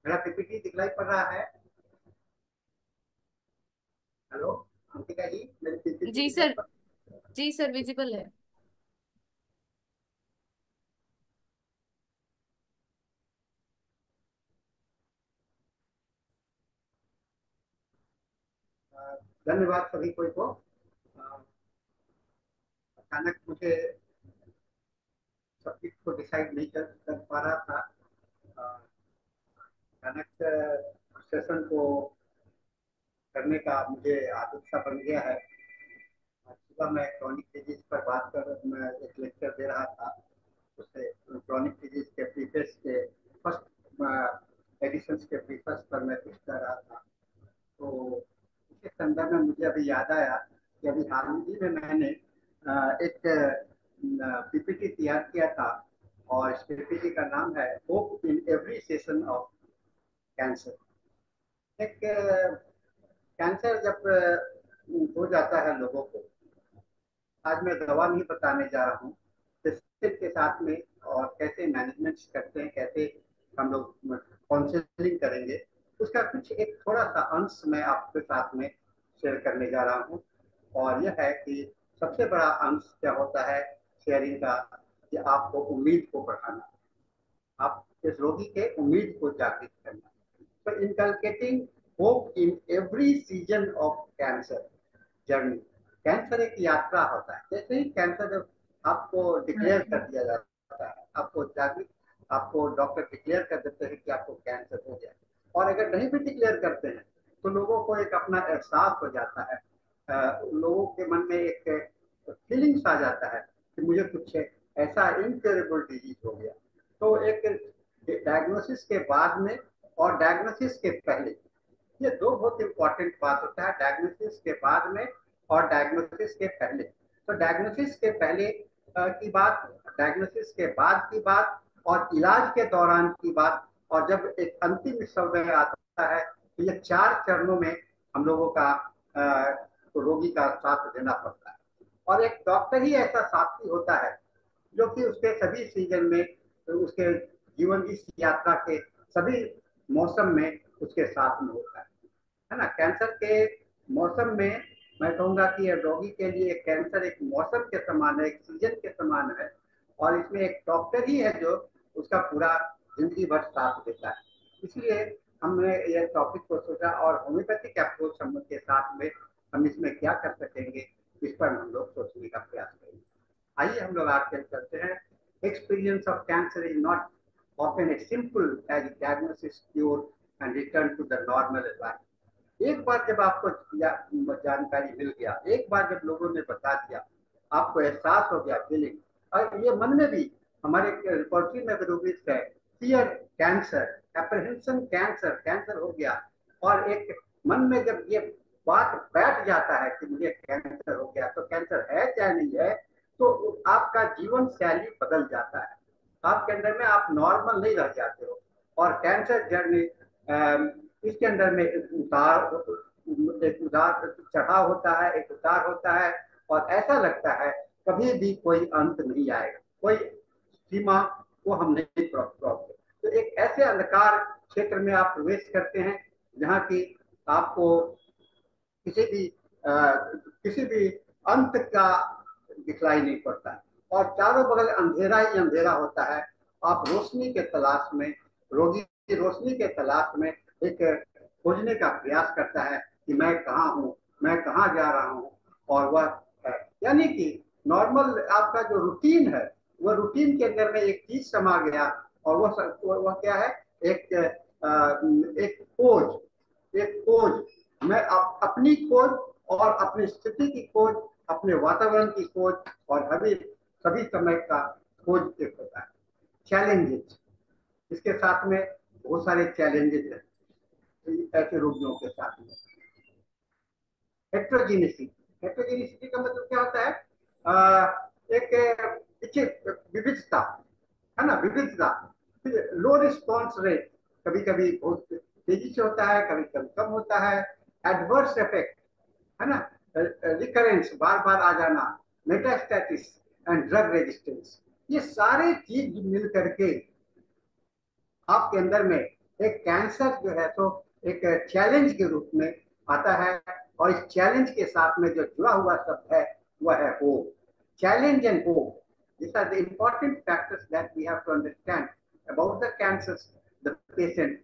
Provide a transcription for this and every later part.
मेरा पीपीटी दिखलाई पड़ रहा है? हेलो अंकिता जी, मेरी पीपीटी जी दिखलाई सर। पड़ जी सर, विजिबल है। धन्यवाद सभी कोई को। अ, अचानक मुझे सब्जेक्ट को डिसाइड नहीं कर पा रहा था। अ, अचानक सेशन को करने का मुझे आदत सा बन गया है। आज सुबह मैं क्रॉनिक डिजीज पर बात कर मैं एक लेक्चर दे रहा था। उससे क्रॉनिक डिजीज के प्रीफेस के फर्स्ट एडिशंस के प्रीफेस पर मैं कुछ कर रहा था। तो इसके संदर्भ में मुझे अभी याद आया कि अभी हाल ही में मैंने एक पीपीटी तैयार किया था। और इस पीपीटी का नाम है hope in every session of cancer. एक कैंसर जब हो जाता है लोगों को, आज मैं दवा नहीं बताने जा रहा हूँ पेशेंट के साथ में और कैसे मैनेजमेंट करते हैं, कैसे हम लोग काउंसलिंग करेंगे, उसका कुछ एक थोड़ा सा अंश मैं आपके साथ में शेयर करने जा रहा हूँ। और यह है कि सबसे बड़ा अंश क्या होता है शेयरिंग का, कि आपको उम्मीद को बढ़ाना, आप इस रोगी के उम्मीद को जागृत करना। तो inculcating hope in every season of cancer journey. Cancer एक यात्रा होता है। जैसे ही कैंसर जब आपको डिक्लेयर कर दिया जाता है, आपको जागृत, आपको डॉक्टर डिक्लेयर कर देते हैं कि आपको कैंसर हो गया। और अगर नहीं भी डिक्लेयर करते हैं तो लोगों को एक अपना एहसास हो जाता है। लोगों के मन में एक फीलिंग्स आ जाता है कि मुझे कुछ ऐसा इनक्योरेबल डिजीज हो गया। तो एक डायग्नोसिस के बाद में और डायग्नोसिस के पहले, ये दो बहुत इंपॉर्टेंट बात होता है, डायग्नोसिस के बाद में और डायग्नोसिस के पहले। तो डायग्नोसिस के पहले की बात, डायग्नोसिस के बाद की बात, और इलाज के दौरान की बात, और जब एक अंतिम समय आता है तो ये चार चरणों में हम लोगों का रोगी का साथ देना पड़ता है। और एक डॉक्टर ही ऐसा साथी होता है जो कि उसके सभी सीजन में, उसके जीवन की यात्रा के सभी मौसम में उसके साथ में होता है ना। कैंसर के मौसम में मैं कहूंगा कि ये रोगी के लिए कैंसर एक मौसम के समान है, एक सीजन के समान है। और इसमें एक डॉक्टर ही है जो उसका पूरा जिंदगी भर साथ देता है। इसलिए हमने ये टॉपिक को सोचा और होम्योपैथिक अप्रोच हम के साथ में हम इसमें क्या कर सकेंगे, इस पर हम लोग सोचने का प्रयास करेंगे। आइए हम लोग आजकल चलते हैं। Experience of cancer is not often as simple as diagnosis, cure and return to the normal life। एक बार जब आपको जानकारी मिल गया, एक बार जब लोगों ने बता दिया, आपको एहसास हो गया, फीलिंग, और ये मन में भी हमारे रिपोर्टरी में भी है, फियर कैंसर, एप्रहेंशन कैंसर, कैंसर हो गया। और एक मन में जब ये बात बैठ जाता है कि मुझे कैंसर हो गया, तो कैंसर है चाहे नहीं है, तो आपका जीवन शैली बदल जाता है। आपके अंदर में आप नॉर्मल नहीं रह जाते हो। और कैंसर जर्नी, इसके अंदर में एक उतार चढ़ाव होता है, एक उतार होता है। और ऐसा लगता है कभी भी कोई अंत नहीं आएगा, कोई सीमा को हम नहीं क्रॉस कर। तो एक ऐसे अंधकार क्षेत्र में आप प्रवेश करते हैं जहाँ की आपको किसी भी किसी भी अंत का दिखलाई नहीं पड़ता है। और चारों बगल अंधेरा ही अंधेरा होता है। आप रोशनी के तलाश में, रोगी की रोशनी के तलाश में एक खोजने का प्रयास करता है कि मैं कहाँ हूँ, मैं कहाँ जा रहा हूँ। और वह है, यानी कि नॉर्मल आपका जो रूटीन है, वह रूटीन के अंदर में एक चीज समा गया। और वह क्या है, एक एक खोज, एक खोज। मैं अपनी खोज और अपनी स्थिति की खोज, अपने वातावरण की खोज, और सभी सभी समय का खोज एक होता है। चैलेंजेस, इसके साथ में बहुत सारे चैलेंजेस हैं ऐसे रोगियों के साथ में। हेट्रोजीनिटी, हेट्रोजीनिटी का मतलब क्या होता है, एक विविधता, है ना, विविधता। लो रिस्पॉन्स रेट, कभी कभी बहुत तेजी से होता है, कभी कभी कम होता है। एडवर्स इफेक्ट, है ना, रिकरेंस, बार बार आ जाना, मेटास्टैटिस एंड ड्रग रेजिस्टेंस, ये सारे चीज मिल करके आपके अंदर में एक कैंसर जो है तो एक चैलेंज के रूप में आता है, और इस चैलेंज के साथ में जो जुड़ा हुआ शब्द है वह है hope. Challenge and hope, these are the important factors that we have to understand about the cancers, the patient।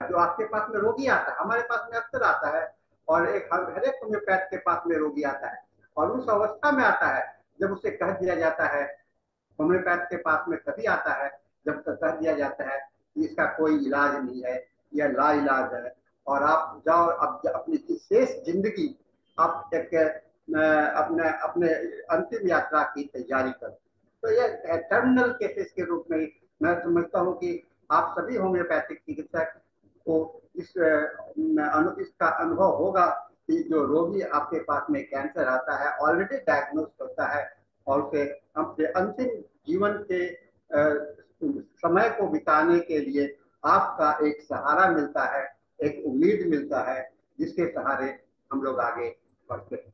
जो आपके पास में रोगी आता है, हमारे पास में अक्सर आता है, और एक हर एक होम्योपैथ के पास में रोगी आता है, और उस अवस्था में आता है जब उसे कह दिया जाता है, होम्योपैथ के पास में तभी आता है जब तक कह दिया जाता है कि इसका कोई इलाज नहीं है, यह लाइलाज है, और आप जाओ अब अपनी शेष जिंदगी आप एक अपने अपने अंतिम यात्रा की तैयारी करो। तो यह टर्मिनल केसेस के रूप में मैं समझता हूँ कि आप सभी होम्योपैथिक चिकित्सक को इसका अनुभव होगा कि जो रोगी आपके पास में कैंसर आता है, ऑलरेडी डायग्नोज होता है, और उसे अपने अंतिम जीवन के समय को बिताने के लिए आपका एक सहारा मिलता है, एक उम्मीद मिलता है, जिसके सहारे हम लोग आगे बढ़ते हैं।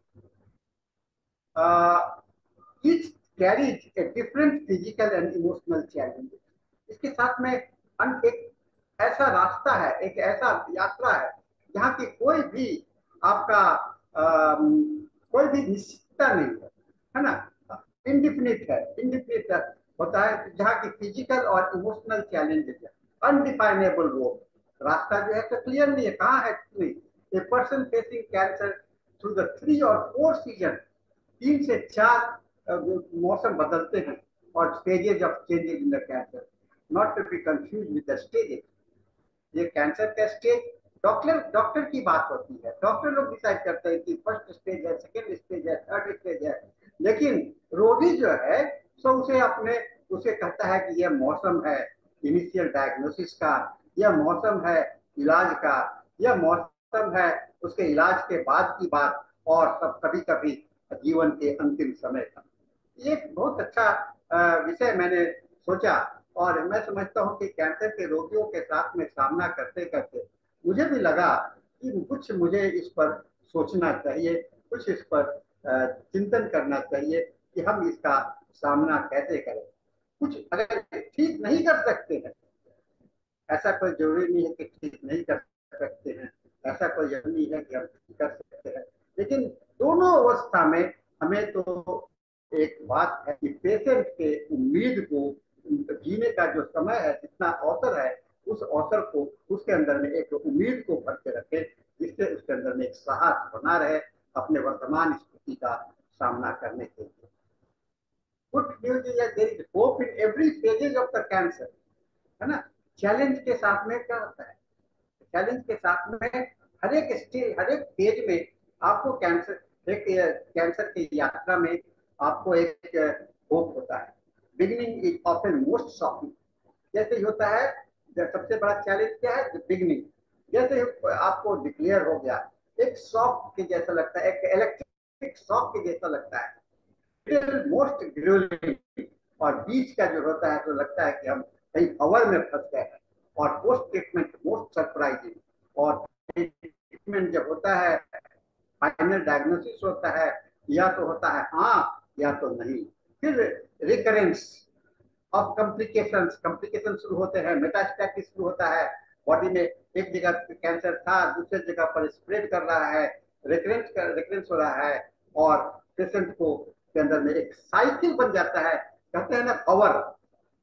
Each carries a different physical and emotional challenges। इसके साथ में एक ऐसा रास्ता है, एक ऐसा यात्रा है जहाँ की कोई भी आपका कोई भी निश्चितता नहीं है ना, इनडिफिनिट है, इनडिफिनिट होता है, जहाँ की फिजिकल और इमोशनल चैलेंजेस है, अनडिफाइनेबल रोड। रास्ता जो है तो क्लियर नहीं है, कहाँ है नहीं। A person facing cancer through the 3 और 4 सीजन, 3 से 4 मौसम बदलते हैं, और stages of changes in the cancer, not to be confuse with the stages. ये कैंसर का स्टेज डॉक्टर डॉक्टर की बात होती है, डॉक्टर लोग डिसाइड करते हैं कि फर्स्ट स्टेज है, सेकेंड स्टेज है, थर्ड स्टेज है, लेकिन रोगी जो है सो उसे कहता है कि यह मौसम है इनिशियल डायग्नोसिस का, यह मौसम है इलाज का, यह मौसम है उसके इलाज के बाद की बात, और सब कभी कभी जीवन के अंतिम समय का। ये बहुत अच्छा विषय मैंने सोचा, और मैं समझता हूँ कि कैंसर के रोगियों के साथ में सामना करते करते मुझे भी लगा कि कुछ मुझे इस पर सोचना चाहिए, कुछ इस पर चिंतन करना चाहिए कि हम इसका सामना कैसे करें। कुछ अगर ठीक नहीं कर सकते हैं, ऐसा कोई जरूरी नहीं है कि ठीक नहीं कर सकते हैं, ऐसा कोई जरूरी है कि हम ठीक कर सकते हैं, लेकिन दोनों अवस्था में हमें तो एक बात है कि पेशेंट के उम्मीद को जीने का जो समय है, जितना अवसर है, उस अवसर को उसके अंदर में एक उम्मीद को भर के रखे, जिससे उसके अंदर में एक साहस बना रहे अपने वर्तमान स्थिति का सामना करने के लिए। Good news is there is hope in every stages of the cancer, है ना। चैलेंज के साथ में क्या होता है, चैलेंज के साथ में हर एक स्टेज, हर एक फेज में आपको कैंसर की यात्रा में आपको एक होप होता है। Beginning is often most shocking, जैसे ही होता है सबसे बड़ा चैलेंज क्या है, बिगिनिंग। जैसे आपको डिक्लेयर हो गया, एक शॉक के जैसा लगता है, एक इलेक्ट्रिक शॉक के जैसा लगता है, मोस्ट ग्रिलिंग, और बीच का जो होता है तो लगता है कि हम कहीं भंवर में फंस गए हैं, और पोस्ट ट्रीटमेंट मोस्ट सरप्राइजिंग, और ट्रीटमेंट जब होता है, फाइनल डायग्नोसिस होता है, या तो होता है हाँ या तो नहीं, फिर रिकरेंस ऑफ कॉम्प्लिकेशंस, कॉम्प्लिकेशन शुरू होते हैं, मेटास्टैटिस शुरू होता है, बॉडी में एक जगह कैंसर था दूसरे जगह पर स्प्रेड कर रहा है, रिकरेंस हो रहा है, और पेशेंट को के अंदर में एक साइकिल बन जाता है, कहते हैं ना पावर,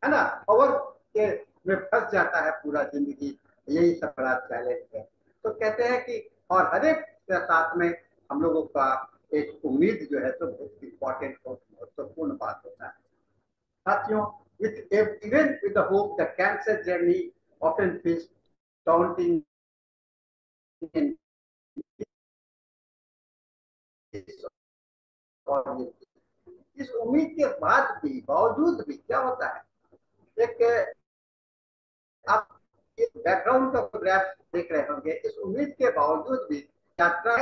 है ना, पावर के में फंस जाता है पूरा जिंदगी। यही सब बड़ा चैलेंज है। तो कहते हैं कि और हर एक के साथ में हम लोगों का एक उम्मीद जो है तो बहुत इंपॉर्टेंट और महत्वपूर्ण बात होता है। साथियों, even with the hope, the cancer journey often feels daunting and इस उम्मीद के बाद भी, बावजूद भी क्या होता है, एक आप एक बैकग्राउंड का ग्राफ देख रहे होंगे, इस उम्मीद के बावजूद भी यात्रा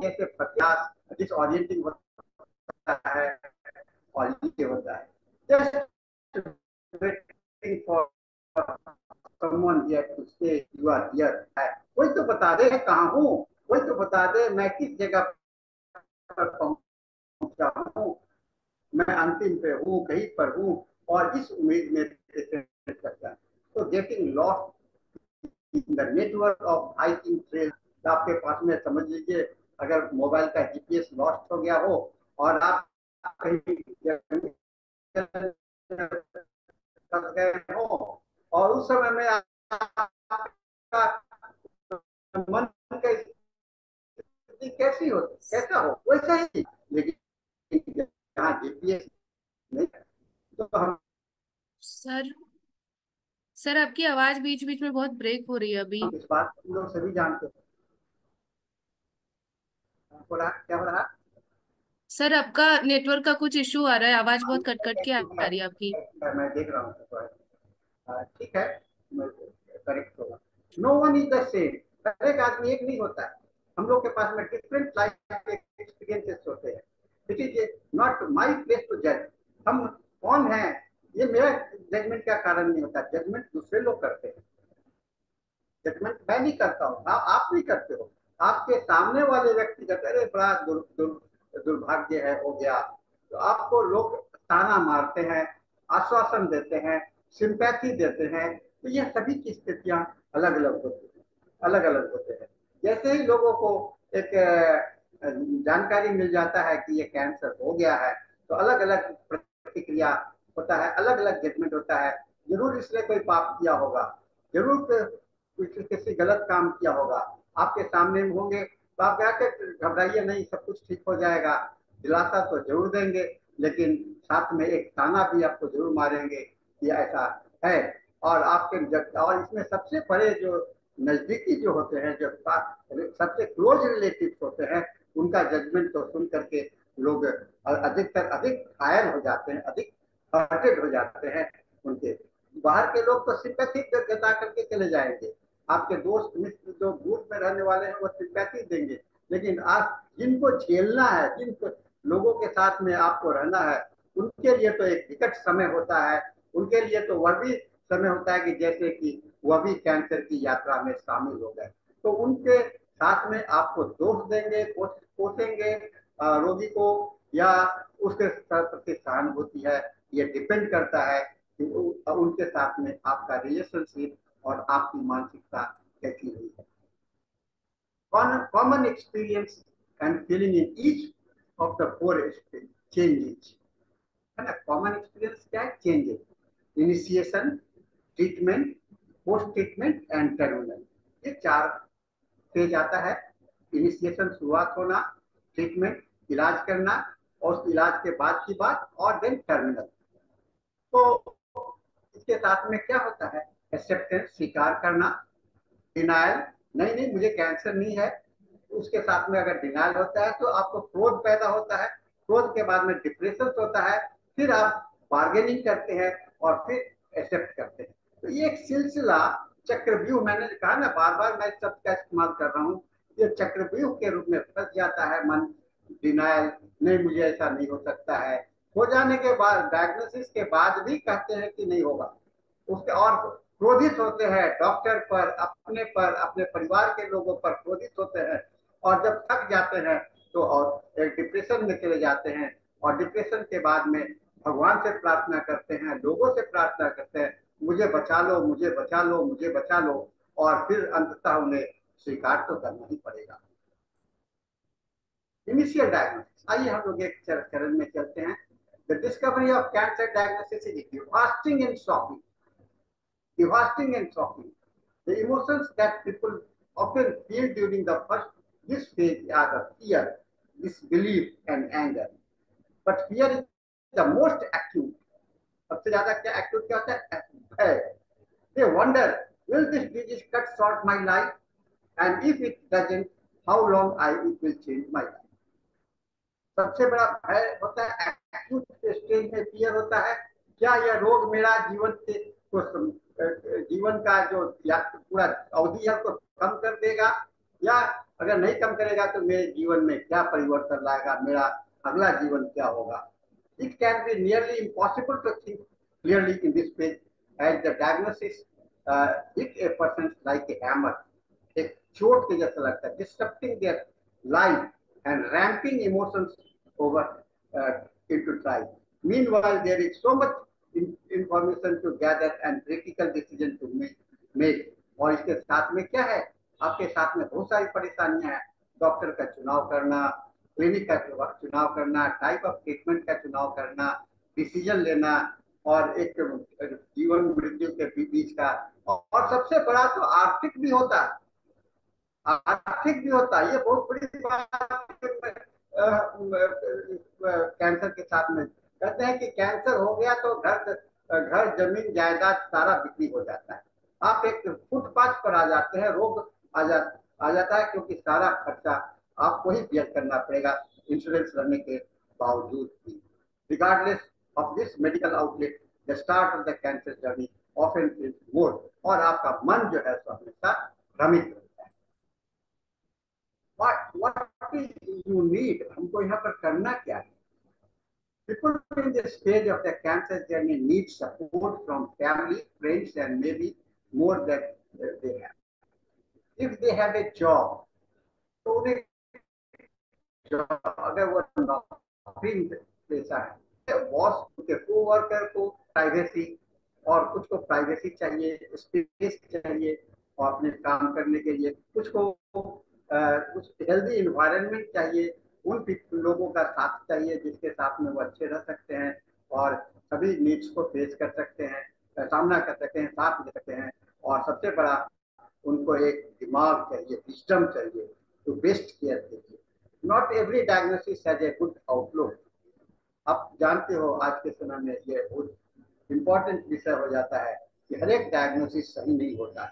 जैसे प्रयास डिसओरिएंटिंग होता है, और ये होता है just waiting for someone here to say you are here है, कोई तो बता दे कहाँ हूँ, कोई तो बता दे मैं किस जगह पर पहुंचा हूँ, मैं अंतिम पे हूँ, कहीं पर हूँ, और इस उम्मीद में करता है। तो getting lost in the network of hiking trail. आपके पास में समझ लीजिए अगर मोबाइल का जीपीएस लॉस्ट हो गया हो और आप कहीं गए हो और उस समय में आपका मन का स्थिति कैसी हो, कैसा हो वैसा ही, लेकिन यहाँ जीपीएस नहीं तो हम सर सर आपकी आवाज बीच बीच में बहुत ब्रेक हो रही है अभी। इस बात को हम लोग सभी जानते हैं। बोला क्या हो रहा? सर आपका नेटवर्क का कुछ इशू आ रहा है, आवाज बहुत कट कट के आ है रही है आपकी। मैं देख रहा हूँ ठीक है, करेक्ट होगा। No one is the same, हर एक आदमी एक नहीं होता है। हम लोग के पास में डिफरेंट लाइफ एक्सपीरियंसेस होते हैं। It is not my place to जज। हम कौन है ये मेरा जजमेंट का कारण नहीं होता, जजमेंट दूसरे लोग करते हैं। जजमेंट मैं नहीं करता हूँ, आप नहीं करते हो। आपके सामने वाले व्यक्ति कहते अरे बड़ा दुर्भाग्य है हो गया, तो आपको लोग ताना मारते हैं, आश्वासन देते हैं, सिंपैथी देते हैं। तो ये सभी की स्थितियां अलग अलग होती हैं, अलग अलग होते हैं। जैसे ही लोगों को एक जानकारी मिल जाता है कि ये कैंसर हो गया है, तो अलग अलग प्रतिक्रिया होता है, अलग अलग जजमेंट होता है। जरूर इसने कोई पाप किया होगा, जरूर किसी गलत काम किया होगा। आपके सामने होंगे तो आप क्या घबराइए नहीं, सब कुछ ठीक हो जाएगा, दिलासा तो जरूर देंगे, लेकिन साथ में एक ताना भी आपको जरूर मारेंगे कि ऐसा है। और और इसमें सबसे बड़े जो नजदीकी जो होते हैं, जो सबसे क्लोज रिलेटिव होते हैं, उनका जजमेंट तो सुन करके लोग अधिकतर अधिक घायल हो जाते हैं, अधिक हर्टेड हो जाते हैं। उनके बाहर के लोग तो सिंपैथी जता करके चले जाएंगे, आपके दोस्त मित्र जो दूर में रहने वाले हैं वो सिंपैथी देंगे, लेकिन आप जिनको झेलना है, जिन लोगों के साथ में आपको रहना है, उनके लिए तो एक विकट समय होता है। उनके लिए तो वह भी समय होता है कि जैसे कि वह भी कैंसर की यात्रा में शामिल हो गए। तो उनके साथ में आपको दोष देंगे, कोसेंगे रोगी को, या उसके प्रति सहानुभूति है, ये डिपेंड करता है कि उनके साथ में आपका रिलेशनशिप और आपकी मानसिकता कैसी हुई है। Common experience and feeling in each of the four changes है ना। कॉमन एक्सपीरियंस क्या है? Changes, initiation, treatment, post treatment and terminal. ये चार फेज आता है। इनिशिएशन शुरुआत होना, ट्रीटमेंट इलाज करना, और उस इलाज के बाद की बात, और देन टर्मिनल। तो इसके साथ में क्या होता है? एक्सेप्टेंस, स्वीकार करना, डिनायल, नहीं नहीं मुझे कैंसर नहीं है। उसके साथ में अगर डिनायल होता है तो आपको क्रोध पैदा होता है, क्रोध के बाद में डिप्रेशन होता है, फिर आप बार्गेनिंग करते हैं और फिर एक्सेप्ट करते हैं। तो ये एक सिलसिला, चक्रव्यूह, मैंने कहा ना बार बार मैं शब्द का इस्तेमाल कर रहा हूँ, ये चक्रव्यूह के रूप में फंस जाता है मन। डिनायल, नहीं मुझे ऐसा नहीं हो सकता है, हो जाने के बाद डायग्नोसिस के बाद भी कहते हैं कि नहीं होगा, उसके और क्रोधित होते हैं डॉक्टर पर, अपने परिवार के लोगों पर क्रोधित होते हैं, और जब थक जाते हैं तो और एक डिप्रेशन में चले जाते हैं, और डिप्रेशन के बाद में भगवान से प्रार्थना करते हैं, लोगों से प्रार्थना करते हैं, मुझे बचा लो, मुझे बचा लो, मुझे बचा लो, और फिर अंततः उन्हें स्वीकार तो करना ही पड़ेगा। इनिशियल डायग्नोसिस, आइए हम लोग एक चरण में चलते हैं। The discovery of cancer diagnosis is devastating and shocking, devastating and shocking. The emotions that people often feel during this phase are the fear, disbelief, and anger. But fear is the most acute. सबसे ज्यादा क्या acute क्या होता है? भय. They wonder, will this disease cut short my life? And if it doesn't, how long it will change my life? सबसे बड़ा भय होता है, एक्यूट स्टेज में फियर होता है, क्या यह रोग मेरा जीवन का जो पूरा अवधि है उसको कम कर देगा, या अगर नहीं कम करेगा तो मेरे जीवन में क्या परिवर्तन लाएगा, मेरा अगला जीवन क्या होगा। It can be nearly impossible to think clearly in this phase as the diagnosis hit a person like a hammer. एक चोट के जैसा लगता है, disturbing their life and ramping emotions over into trial. Meanwhile, there is so much information to gather and critical decision to make. और इसके साथ में क्या है, आपके साथ में बहुत सारी परेशानियां हैं। डॉक्टर का चुनाव करना, क्लिनिक का चुनाव करना, टाइप ऑफ ट्रीटमेंट का चुनाव करना, डिसीजन लेना, और एक जीवन मृत्यु के बीच का। और सबसे बड़ा तो आर्थिक भी होता है, आर्थिक भी होता है, ये बहुत बड़ी बात कैंसर के साथ में। कहते हैं कि कैंसर हो गया तो घर जमीन जायदाद सारा बिक्री हो जाता है। आप एक फुटपाथ पर आ जाते हैं, रोग आ जाता है, क्योंकि सारा खर्चा आपको ही बेयर करना पड़ेगा इंश्योरेंस रहने के बावजूद भी। Regardless of this medical outlet, the start of the cancer journey often feels more, और आपका मन जो है सो हमेशा भ्रमित रहता है। what is you need, हमको यहाँ पर करना क्या है? People in the stage of the cancer journey need support from family, friends, and maybe more that they have. If they have a job, तो उन्हें अगर वो नौकरी पेशा है, बॉस उनके को वर्कर को प्राइवेसी, और कुछ को प्राइवेसी चाहिए, स्पेस चाहिए और अपने काम करने के लिए, कुछ को कुछ हेल्दी इन्वायरमेंट चाहिए, उन लोगों का साथ चाहिए जिसके साथ में वो अच्छे रह सकते हैं और सभी नीड्स को फेस कर सकते हैं, सामना कर सकते हैं, साथ ले सकते हैं। और सबसे बड़ा उनको एक दिमाग चाहिए, विजडम चाहिए टू बेस्ट केयर कीजिए। Not every diagnosis has a good outlook. आप जानते हो आज के समय में ये बहुत इम्पोर्टेंट विषय हो जाता है कि हर एक डायग्नोसिस सही नहीं होता है।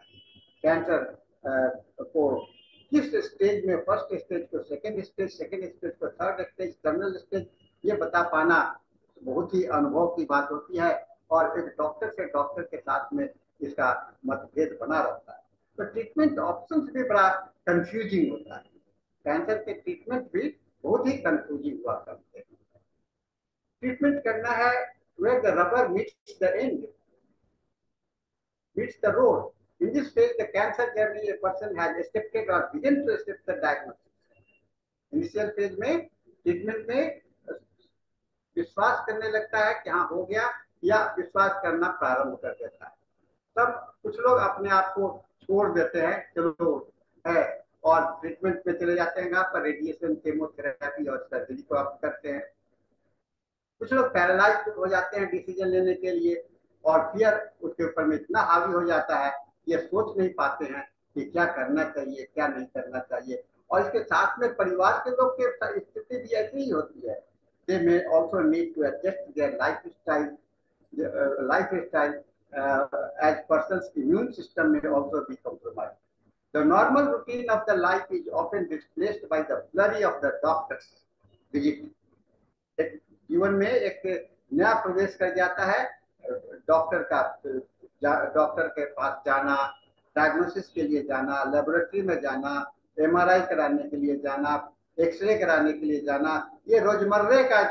कैंसर को किस स्टेज में, फर्स्ट स्टेज को, सेकेंड स्टेज को, थर्ड स्टेज, टर्मिनल स्टेज, ये बता पाना बहुत ही अनुभव की बात होती है, और एक डॉक्टर से डॉक्टर के साथ में इसका मतभेद बना रहता है। तो ट्रीटमेंट ऑप्शंस भी बड़ा कंफ्यूजिंग होता है। कैंसर के ट्रीटमेंट भी बहुत ही कंफ्यूजिंग हुआ करते हैं। ट्रीटमेंट करना है where the rubber meets the end, meets the road. In this phase, the cancer journey, a person has accepted or begun to accept the diagnosis. Initial phase में treatment में विश्वास करने लगता है कि हाँ हो गया, या विश्वास करना प्रारंभ कर देता है। तब कुछ लोग अपने आप को छोड़ देते हैं, चलो है, और ट्रीटमेंट में चले जाते हैं, पर रेडिएशन, केमोथेरेपी और सर्जरी को आप करते हैं। कुछ लोग पैरालाइज हो जाते हैं डिसीजन लेने के लिए, और फिर उसके ऊपर में इतना हावी हो जाता है ये सोच नहीं पाते हैं कि क्या करना चाहिए, क्या नहीं करना चाहिए। और इसके साथ में परिवार के लोग की स्थिति भी ऐसी ही होती है। They may also need to adjust their lifestyle as person's immune system may also be compromised. The normal routine of the life is often displaced by the flurry of the doctor's visit. जीवन में एक नया प्रवेश कर जाता है, doctor का, doctor के पास जाना, डायग्नोसिस के लिए जाना, लेबोरेटरी में जाना, एमआरआई कराने के लिए जाना, एक्सरे कराने के लिए जाना, ये रोजमर्रे का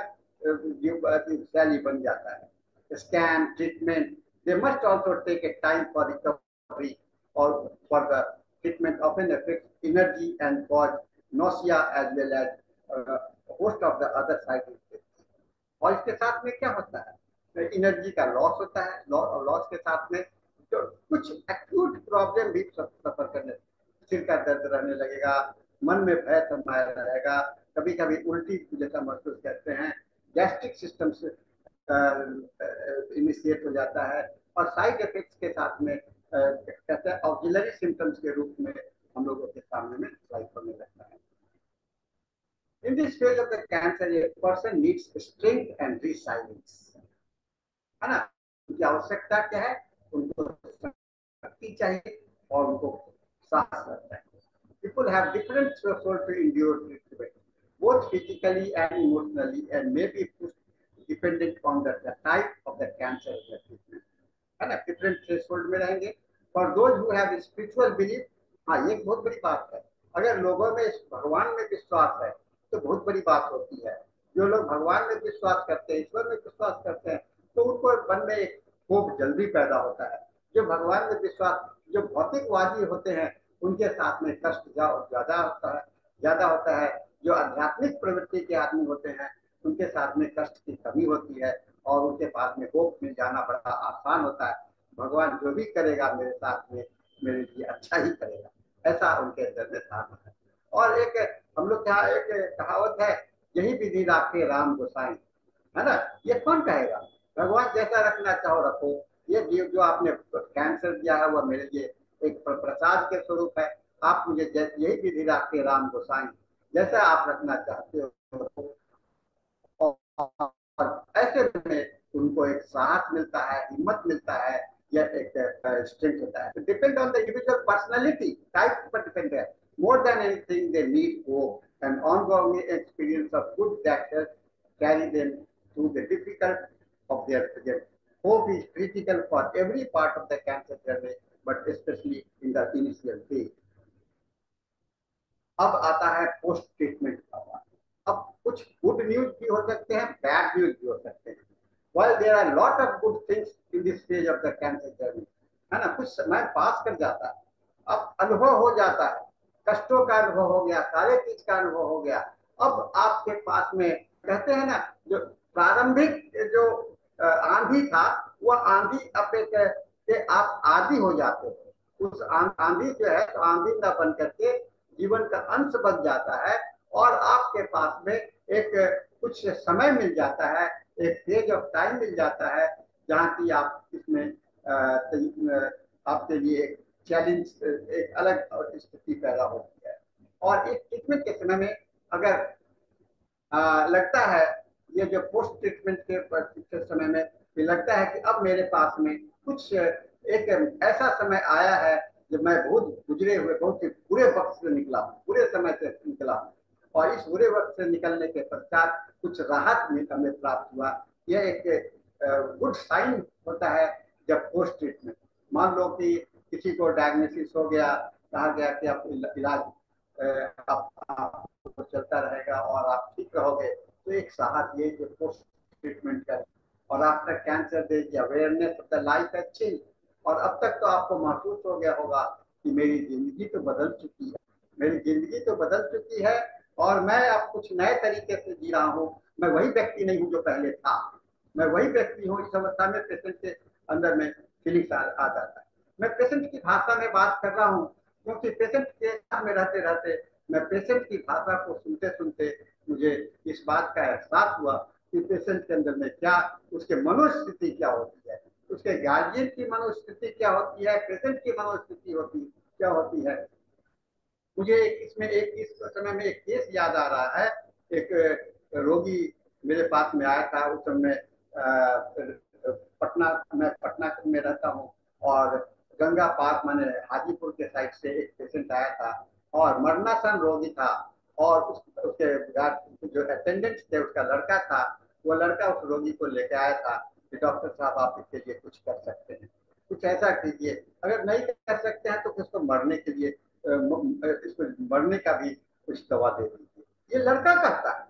शैली बन जाता है। Scan, treatment, they must also take a time for recovery or for the treatment often affects energy and cause nausea as well as a host of the other side effects. और इसके साथ में क्या होता है, एनर्जी का loss होता है, लॉस के साथ में तो कुछ एक्यूट प्रॉब्लम भी सफर करने, सिर का दर्द रहने लगेगा, मन में भय समाया रहेगा, कभी कभी उल्टी जैसा महसूस करते हैं, गैस्ट्रिक सिस्टम से इनिशिएट हो जाता है, और साइड इफेक्ट्स के साथ में कहते हैं ऑक्सिलरी सिम्टम्स के रूप में हम लोगों के सामने में लाइफ होने लगता है। In this phase of the cancer, a person needs strength and resilience. है ना? उनकी आवश्यकता क्या है? उनको शक्ति चाहिए और उनको साहस रहता है। People have different threshold to endure treatment, both physically and emotionally, and may be dependent on the type of the cancer of the treatment. है ना? Different threshold में रहेंगे। For those who have spiritual belief, हाँ ये एक बहुत बड़ी बात है। अगर लोगों में भगवान में विश्वास है तो बहुत बड़ी बात होती है। जो लोग भगवान में विश्वास करते हैं, ईश्वर में विश्वास करते हैं, तो उनको मन में एक होप जल्दी पैदा होता है। जो भगवान में विश्वास, जो भौतिकवादी होते हैं, उनके साथ में कष्ट ज्यादा होता है। जो आध्यात्मिक प्रवृत्ति के आदमी होते हैं, उनके साथ में कष्ट की कमी होती है, और उनके पास में होप मिल जाना बड़ा आसान होता है। भगवान जो भी करेगा मेरे साथ में मेरे लिए अच्छा ही करेगा, ऐसा उनके अंदर में धारणा है। और एक हम लोग क्या एक कहावत है, यही विधि राखे राम गोसाई, है ना। ये कौन कहेगा, भगवान जैसा रखना चाहो रखो। ये जीव जो आपने कैंसर दिया है वह मेरे लिए एक प्रसाद के स्वरूप है। आप मुझे यही विधि राखे राम गोसाई, जैसा आप रखना चाहते हो। और ऐसे में उनको एक साहस मिलता है, हिम्मत मिलता है, या एक स्ट्रेंथ होता है। Depend on the individual personality type पर डिपेंड है। More than anything they need hope and ongoing experience of good that carry them through the difficult of their project. Hope is critical for every part of the cancer journey, but especially in the initial phase. अब आता है post treatment का बात। अब कुछ good news भी हो सकते हैं, बैड न्यूज भी हो सकते हैं। While there are lot of good things in this stage of the cancer journey, है ना, कुछ समय पास कर जाता है, अब अनुभव हो जाता है, कष्टों का अनुभव हो गया, सारे चीज का अनुभव हो गया। अब आपके पास में कहते हैं ना, जो प्रारंभिक जो आंधी था, वह आंधी अपेक्षा से आप आदि हो जाते हो। उस आंधी जो है, तो आंधी न बन करके जीवन का अंश बन जाता है, और आपके पास में एक कुछ समय मिल जाता है, एक फेज ऑफ टाइम मिल जाता है, जहाँ की आप इसमें आपके लिए एक चैलेंज, एक अलग स्थिति पैदा होती है। और इस ट्रीटमेंट के समय में अगर लगता है, ये जो पोस्ट ट्रीटमेंट के समय में ये लगता है कि अब मेरे पास में कुछ एक ऐसा समय आया है जब मैं बहुत गुजरे हुए, बहुत ही बुरे वक्त से निकला हूँ, बुरे समय से निकला हूँ, और इस बुरे वक्त से निकलने के पश्चात कुछ राहत हमें प्राप्त हुआ। यह एक गुड साइन होता है जब पोस्ट ट्रीटमेंट। मान लो कि किसी को डायग्नोसिस हो गया, कहा गया कि आप इलाज आप चलता रहेगा और आप ठीक रहोगे, तो एक साहस ये जो पोस्ट ट्रीटमेंट का। और after cancer they the awareness of the life has change. और अब तक तो आपको महसूस हो गया होगा कि मेरी जिंदगी तो बदल चुकी है, मेरी जिंदगी तो बदल चुकी है, और मैं अब कुछ नए तरीके से जी रहा हूँ। मैं वही व्यक्ति नहीं हूँ जो पहले था, मैं वही व्यक्ति हूँ। इस अवस्था में पेशेंट के अंदर में फीलिंग्स आ जाता है। मैं पेशेंट की भाषा में बात कर रहा हूँ, क्योंकि पेशेंट के साथ में रहते रहते मैं पेशेंट की भाषा को सुनते सुनते मुझे इस बात का एहसास हुआ कि पेशेंट के अंदर में क्या, उसके मनोस्थिति क्या होती है, उसके गार्जियन की मनोस्थिति क्या होती है, पेशेंट की मनोस्थिति क्या होती है। मुझे इसमें इस समय में एक केस याद आ रहा है। एक रोगी मेरे पास में आया था। उस समय मैं पटना में रहता हूँ, और गंगा पार्क माने हाजीपुर के साइड से एक पेशेंट आया था, और मरणासन रोगी था। और उसके जो अटेंडेंट थे, उसका लड़का था, वो लड़का उस रोगी को लेके आया था कि डॉक्टर साहब आप इसके लिए कुछ कर सकते हैं, कुछ ऐसा कीजिए, अगर नहीं कर सकते हैं तो उसको मरने के लिए इसको मरने का भी कुछ दवा दे दीजिए। ये लड़का कहता है,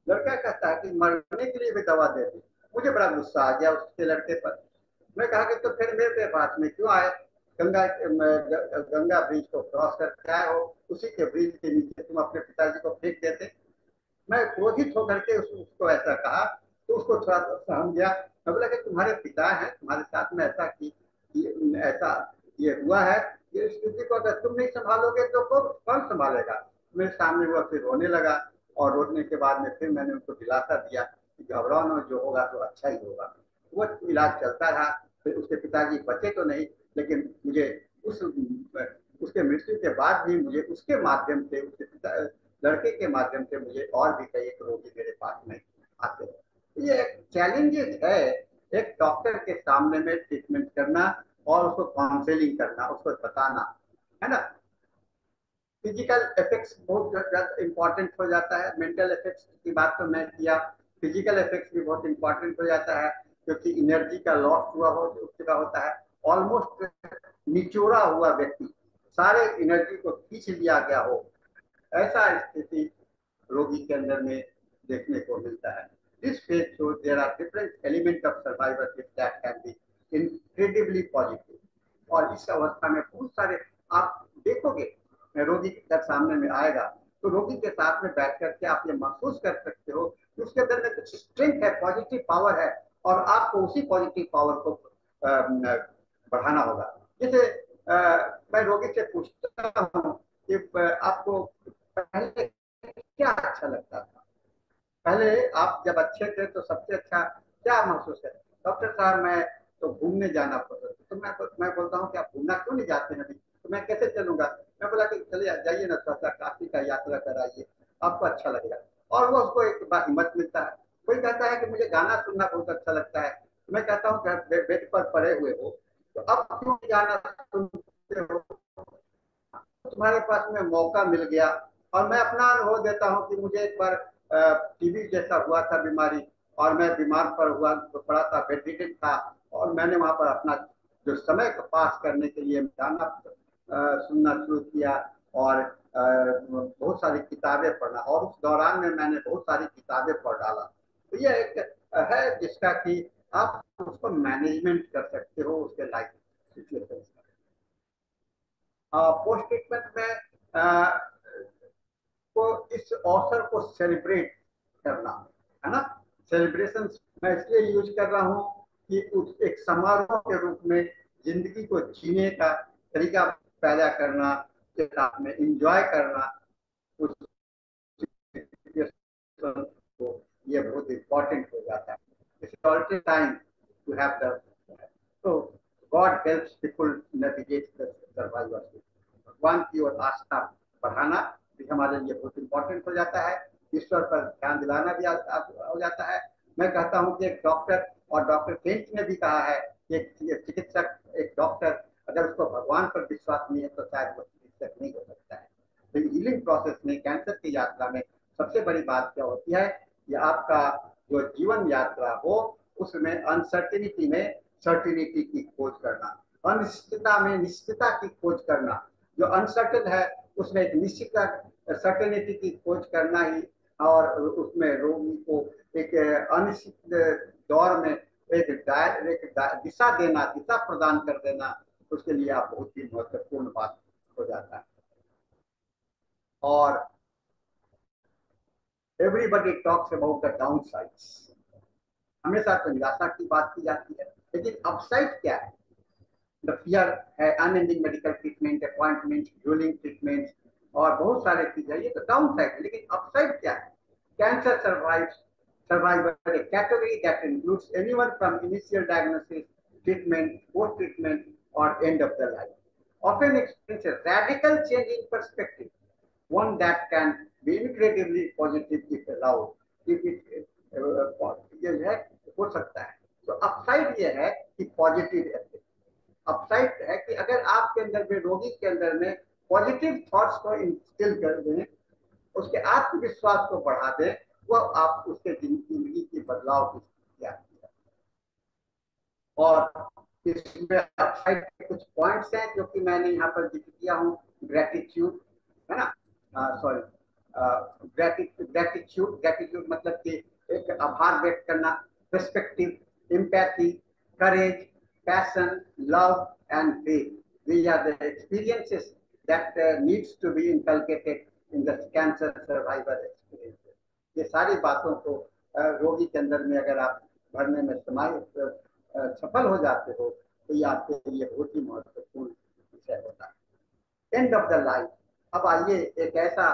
लड़का कहता है कि मरने के लिए भी दवा दे दी। मुझे बड़ा गुस्सा आ गया उसके लड़के पर। मैं कहा कि तो फिर मेरे पास में क्यों आए, गंगा ब्रिज को क्रॉस करके आए हो, उसी के ब्रिज के नीचे तुम अपने पिताजी को फेंक देते। मैं क्रोधित होकर के उसको ऐसा कहा, तो उसको थोड़ा सहम गया। मैं बोला कि तुम्हारे पिता हैं, तुम्हारे साथ में ऐसा ऐसा ये हुआ है, ये स्थिति को अगर तुम नहीं संभालोगे तो कौन संभालेगा। मेरे सामने वो फिर रोने लगा, और रोने के बाद में फिर मैंने उनको दिलासा दिया कि घबराओ ना, जो होगा तो अच्छा ही होगा। वो इलाज चलता रहा। फिर उसके पिताजी बचे तो नहीं, लेकिन मुझे उस उसके मृत्यु के बाद भी मुझे उसके माध्यम से, उसके पिता लड़के के माध्यम से मुझे और भी कई एक रोगी मेरे पास में आते हैं। ये एक चैलेंजेस है, एक डॉक्टर के सामने में ट्रीटमेंट करना, और उसको काउंसलिंग करना, उसको बताना, है ना। फिजिकल इफेक्ट्स बहुत ज्यादा इंपॉर्टेंट हो जाता है। मेंटल इफेक्ट्स की बात तो मैं किया, फिजिकल इफेक्ट्स भी बहुत इंपॉर्टेंट हो जाता है, क्योंकि एनर्जी का लॉस हुआ हो चुका होता है, ऑलमोस्ट निचोड़ा हुआ व्यक्ति, सारे एनर्जी को खींच लिया गया हो, ऐसा स्थिति रोगी के अंदर में देखने को मिलता है। This phase shows there are different element of survivorship that can be incredibly positive. और इस अवस्था में बहुत सारे आप देखोगे, रोगी जब सामने में आएगा तो रोगी के साथ में बैठ करके आप ये महसूस कर सकते हो कि उसके अंदर में कुछ स्ट्रेंथ है, पॉजिटिव पावर है, और आपको उसी पॉजिटिव पावर को बढ़ाना होगा। जैसे मैं रोगी से पूछता हूँ कि आपको पहले क्या अच्छा लगता था, पहले आप जब अच्छे थे तो सबसे अच्छा क्या महसूस है? डॉक्टर साहब मैं तो घूमने जाना पसंद, तो मैं बोलता हूँ कि आप घूमना क्यों नहीं जाते हैं अभी? तो मैं कैसे चलूंगा? मैं बोला कि चलिए जाइए ना, थोड़ा सा काशी का यात्रा कराइए, आपको अच्छा लगेगा। और वो उसको एक बार हिम्मत मिलता है। कोई कहता है कि मुझे गाना सुनना बहुत अच्छा लगता है, तो मैं कहता हूँ कि बेड पर पड़े हुए हो तो अब क्यों गाना सुनते हो? तुम्हारे पास में मौका मिल गया। और मैं अपना अनुभव देता हूँ कि मुझे एक बार टीबी जैसा हुआ था बीमारी, और मैं बीमार पर हुआ तो पड़ा था, बेडरिडन था। और मैंने वहां पर अपना जो समय को पास करने के लिए गाना सुनना शुरू किया, और बहुत सारी किताबें पढ़ना, और उस दौरान में मैंने बहुत सारी किताबें पढ़ डाला। तो यह एक है जिसका कि आप उसको मैनेजमेंट कर सकते हो उसके लाइफ सिचुएशन। पोस्ट ट्रीटमेंट में को इस अवसर को सेलिब्रेट करना है ना। सेलिब्रेशन मैं इसलिए यूज कर रहा हूँ कि उस एक समारोह के रूप में जिंदगी को जीने का तरीका पैदा करना, के साथ में इंजॉय करना उस को, ये बहुत इंपॉर्टेंट हो जाता है। It's also time to have the, तो God helps people navigate the survival. भगवान की ओर आस्था बढ़ाना भी हमारे लिए बहुत इंपॉर्टेंट हो जाता है। ईश्वर पर ध्यान दिलाना भी हो जाता है। मैं कहता हूँ कि एक डॉक्टर, और डॉक्टर फ्रेंच ने भी कहा है कि एक चिकित्सक, एक डॉक्टर अगर उसको भगवान पर विश्वास नहीं है तो शायद वो चिकित्सक नहीं हो सकता है। तो हीलिंग प्रोसेस में, कैंसर की यात्रा में सबसे बड़ी बात क्या होती है कि आपका जो जीवन यात्रा हो उसमें अनसर्टिनिटी में सर्टिनिटी की खोज करना, अनिश्चितता में निश्चितता की खोज करना। जो अनसर्टन है उसमें एक निश्चित सर्टेनिटी की खोज करना ही, और उसमें रोगी को एक अनिश्चित दौर में एक दिशा देना, दिशा प्रदान कर देना, उसके लिए आप बहुत ही महत्वपूर्ण बात हो जाता है। और everybody talks about the down sides, हमेशा तो निराशा की बात की जाती है, लेकिन अपसाइड क्या है? द फियर है, unending medical treatment, appointment, duelling treatment, और बहुत सारे चीजें, ये तो डाउन साइड है। लेकिन अपसाइड क्या है? Cancer survivor, a category that includes anyone from initial diagnosis, treatment, post treatment, or end of the life, often experience a radical change in perspective, one that can be incredibly positive if allowed, if it ये है हो सकता है। तो upside ये है कि positive है। अपसाइड है कि अगर आपके अंदर में, रोगी के अंदर में पॉजिटिव थॉट्स को इंस्टिल कर दें, उसके आत्मविश्वास को बढ़ा दें, वो आप उसके जिंदगी की बदलाव की स्थिति आती है। और इसमें अपसाइड के कुछ पॉइंट्स हैं जो कि मैंने यहाँ पर जिक्र किया हूँ। ग्रेटिट्यूड है ना, सॉरी, ग्रेटिट्यूड, ग्रेटिट्यूड मतलब कि एक आभार व्यक्त करना, perspective, empathy, courage, passion, love, and faith. These are the experiences that needs to be inculcated in the cancer survivor experiences. ये सारी बातों को रोगी के अंदर में अगर आप भरने में सफल हो जाते हो तो ये आपके लिए बहुत ही महत्वपूर्ण विषय होता है। एंड ऑफ द लाइफ, अब आइए एक ऐसा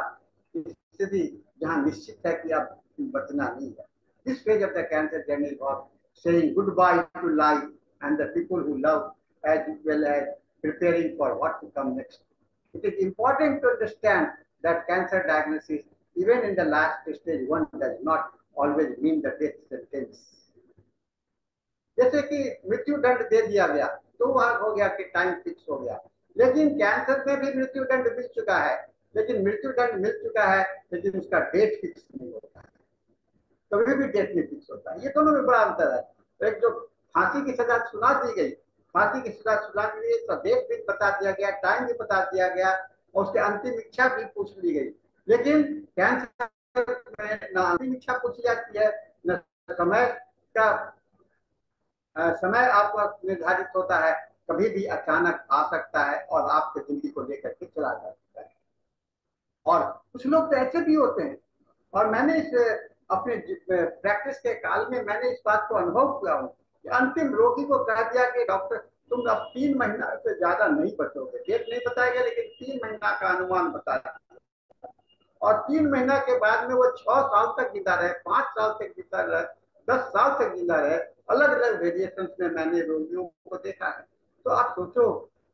स्थिति जहाँ निश्चित है कि अब बचना नहीं है। This phase of the cancer journey of saying goodbye to life and the people who love, as well as preparing for what to come next. It is important to understand that cancer diagnosis, even in the last stage 1, does not always mean the death sentence. जैसे कि मृत्यु दंड दे दिया गया तो वहां हो गया कि टाइम फिक्स हो गया, लेकिन कैंसर में भी मृत्यु दंड मिल चुका है, लेकिन मृत्यु दंड मिल चुका है लेकिन उसका डेट फिक्स नहीं होता है, कभी भी डेट नहीं फिक्स होता है। ये दोनों में बड़ा अंतर है। तो एक जो फांसी की सजा सुना दी गई, फांसी की सजा सुना दी गई तो डेट भी बता दिया गया, टाइम भी बता दिया गया, और उसकी अंतिम इच्छा भी पूछ ली गई। लेकिन कैंसर में न अंतिम इच्छा पूछी जाती है, न समय का समय आपका निर्धारित होता है, कभी भी अचानक आ सकता है और आपकी जिंदगी को लेकर के चला जा सकता है। और कुछ लोग तो ऐसे भी होते हैं, और मैंने इस अपने प्रैक्टिस के काल में मैंने इस बात को अनुभव किया हूँ कि अंतिम रोगी को कह दिया कि डॉक्टर तुम अब 3 महीना से ज्यादा नहीं बचोगे, डेट नहीं बता बताया गया, लेकिन 3 महीना का अनुमान बताया। और 3 महीना के बाद में वो 6 साल तक जिंदा रहे, 5 साल तक जिंदा रहे, 10 साल तक जिंदा रहे। अलग अलग वेरिएशन में मैंने रोगियों को देखा है। तो आप सोचो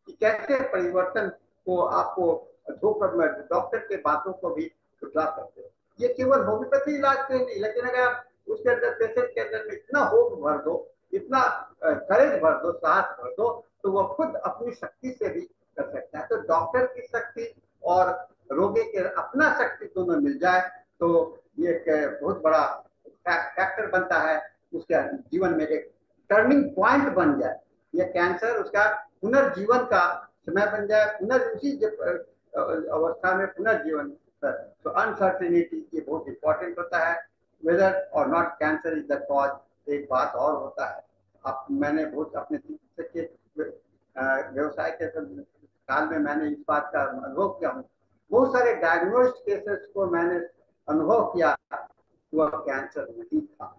कि कैसे परिवर्तन को आपको धोकर डॉक्टर के बातों को भी झुठला सकते हो। ये केवल होम्योपैथी इलाज से नहीं, लेकिन अगर आप उसके अंदर पेशेंट के अंदर में इतना होप भर दो, इतना करेज भर दो, साहस भर दो, तो वो खुद अपनी शक्ति से भी कर सकता है। तो डॉक्टर की शक्ति और रोगी के अपना शक्ति दोनों मिल जाए तो ये एक बहुत बड़ा फैक्टर बनता है, उसके जीवन में एक टर्निंग पॉइंट बन जाए। ये कैंसर उसका पुनर्जीवन का समय बन जाए, उसी अवस्था में पुनर्जीवन। तो अनसर्टेनिटी ये बहुत इंपॉर्टेंट होता है, वेदर और not cancer is the cause. एक बात और होता है, अब मैंने बहुत अपने चिकित्सक के व्यवसाय के काल में मैंने इस बात का अनुभव किया हूँ। बहुत सारे डायग्नोस्ड केसेस को मैंने अनुभव किया, वह कैंसर नहीं था,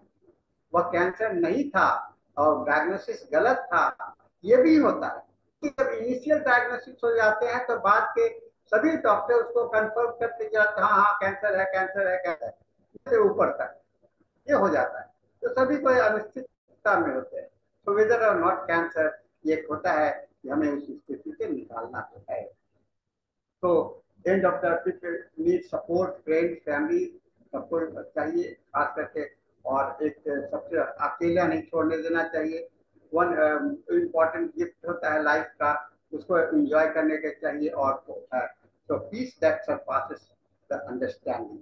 वह कैंसर नहीं था और डायग्नोसिस गलत था। ये भी होता है कि जब इनिशियल डायग्नोसिस हो जाते हैं तो बाद के सभी डॉक्टर उसको कंफर्म करते जाते हैं, हाँ हाँ कैंसर है, कैंसर है, कैंसर है, से ऊपर तक ये हो जाता है। तो सभी को अनिश्चितता में होते हैं। तो वेदर और नॉट कैंसर ये होता है कि हमें उस स्थिति से निकालना है। तो end of the need support, friend family support चाहिए खास करके। और एक सबसे अकेला नहीं छोड़ने देना चाहिए। वन इम्पॉर्टेंट गिफ्ट होता है लाइफ का, उसको एंजॉय करने के चाहिए। और तो peace that surpasses the understanding,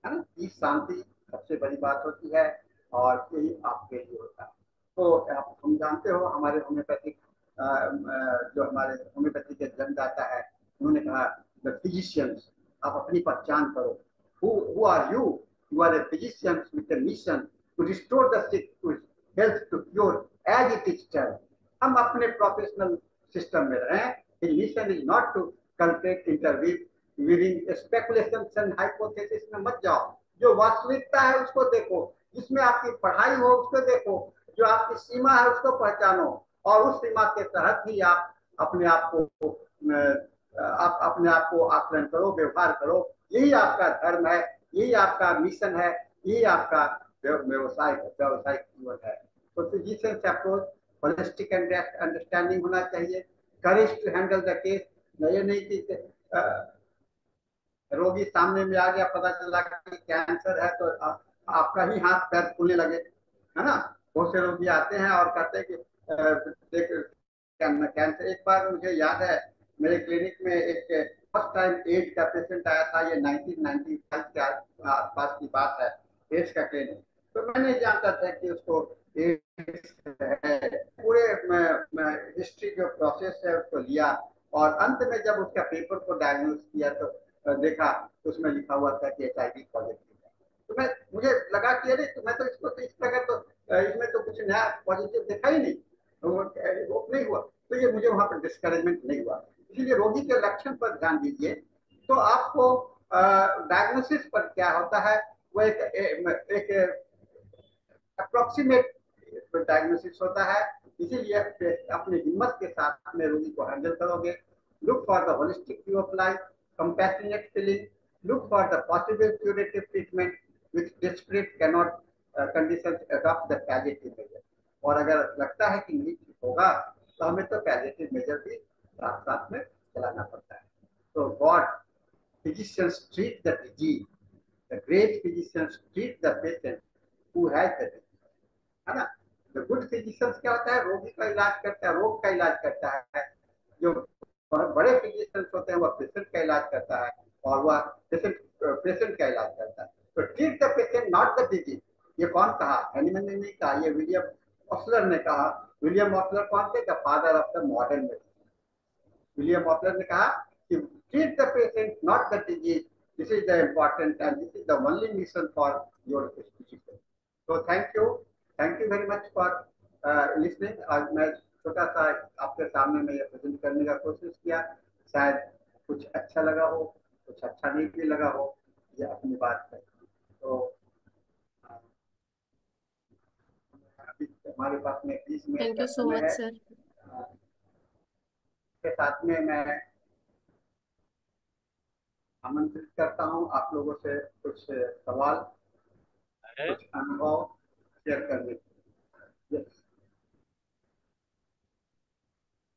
है ना, पीस शांति सबसे बड़ी बात होती है और यही आपके लिए होता है। तो आप हम जानते हो हमारे होम्योपैथिक जो हमारे होम्योपैथी के जन्मदाता है, उन्होंने कहा द फिजिशियंस, आप अपनी पहचान करो। who are you? You are a physician with a mission to restore the sick to health, to cure as it is done. हम अपने प्रोफेशनल सिस्टम में रहें। Mission is not to culpate interview within speculation and hypothesis में मत जाओ। जो वास्तविकता है उसको देखो, जिसमें आपकी पढ़ाई हो उसको देखो, जो आपकी सीमा है उसको पहचानो और उस सीमा के तहत ही आप अपने आप को आप अपने आप को आकलन करो, व्यवहार करो। यही आपका धर्म है, यही आपका मिशन है, यही आपका व्यवसायिक जीवन है। तो फिजिशियन अप्रोच होलिस्टिक अंडरस्टैंडिंग होना चाहिए, courage to handle the case. ये नहीं कि रोगी सामने में आ गया, पता चला कि कैंसर है तो आपका ही हाथ पैर फूलने लगे, है ना। बहुत से रोगी आते हैं और कहते हैं कि कैंसर। एक बार मुझे याद है मेरे क्लिनिक में एक फर्स्ट टाइम एड्स का पेशेंट आया था, ये 1995 के आसपास की बात है, एड्स का क्लिनिक। तो मैंने जानता था कि उसको एड्स है, पूरे हिस्ट्री जो प्रोसेस है उसको लिया और अंत में जब उसका पेपर को डायग्नोज किया तो देखा उसमें लिखा हुआ था कि HIV पॉजिटिव है। तो मुझे लगा कि अरे तो मैं तो इसको तो इस प्रकार तो इसमें तो कुछ नया पॉजिटिव देखा ही नहीं, वो नहीं हुआ। तो ये मुझे वहां पर डिस्करेजमेंट नहीं हुआ। इसीलिए रोगी के लक्षण पर ध्यान दीजिए। तो आपको डायग्नोसिस पर क्या होता है, वो एक अप्रोक्सीमेट डायग्नोसिस होता है। इसीलिए अपनी हिम्मत के साथ अपने रोगी को हैंडल करोगे। Look for the holistic view of life, compassionate feeling, look for the possible curative treatment which desperate cannot conditions adopt the palliative measure। और अगर लगता है कि नहीं ठीक होगा तो हमें तो palliative measure भी साथ साथ में चलाना पड़ता है। तो God, physicians treat the disease, the great physicians treat the patient who has the disease, है ना। The good physicians क्या होता है, रोगी का इलाज करता है, रोग का इलाज करता है। जो बड़े फिजिशियंस होते हैं वह पेशेंट का इलाज करता है और वह पेशेंट का इलाज करता है। तो treat the patient not the disease, ये कौन कहा, हैनीमैन ने नहीं कहा, ये विलियम ऑस्लर ने कहा। विलियम ऑस्लर कौन थे, the father of the modern medicine. William Osler ने कहा कि treat the patient not the disease, this is the important and this is the only mission for your physician. तो thank you very much for listening. आज मैं छोटा सा आपके सामने में ये प्रेजेंट करने का कोशिश किया, शायद कुछ अच्छा लगा हो, कुछ अच्छा नहीं भी लगा हो, ये अपनी बात है। तो अभी हमारे पास में 20 मिनट थैंक का यू सो समय मच है। सर। के साथ में मैं आमंत्रित करता हूँ आप लोगों से कुछ सवाल, अरे कुछ अनुभव शेयर करने के लिए।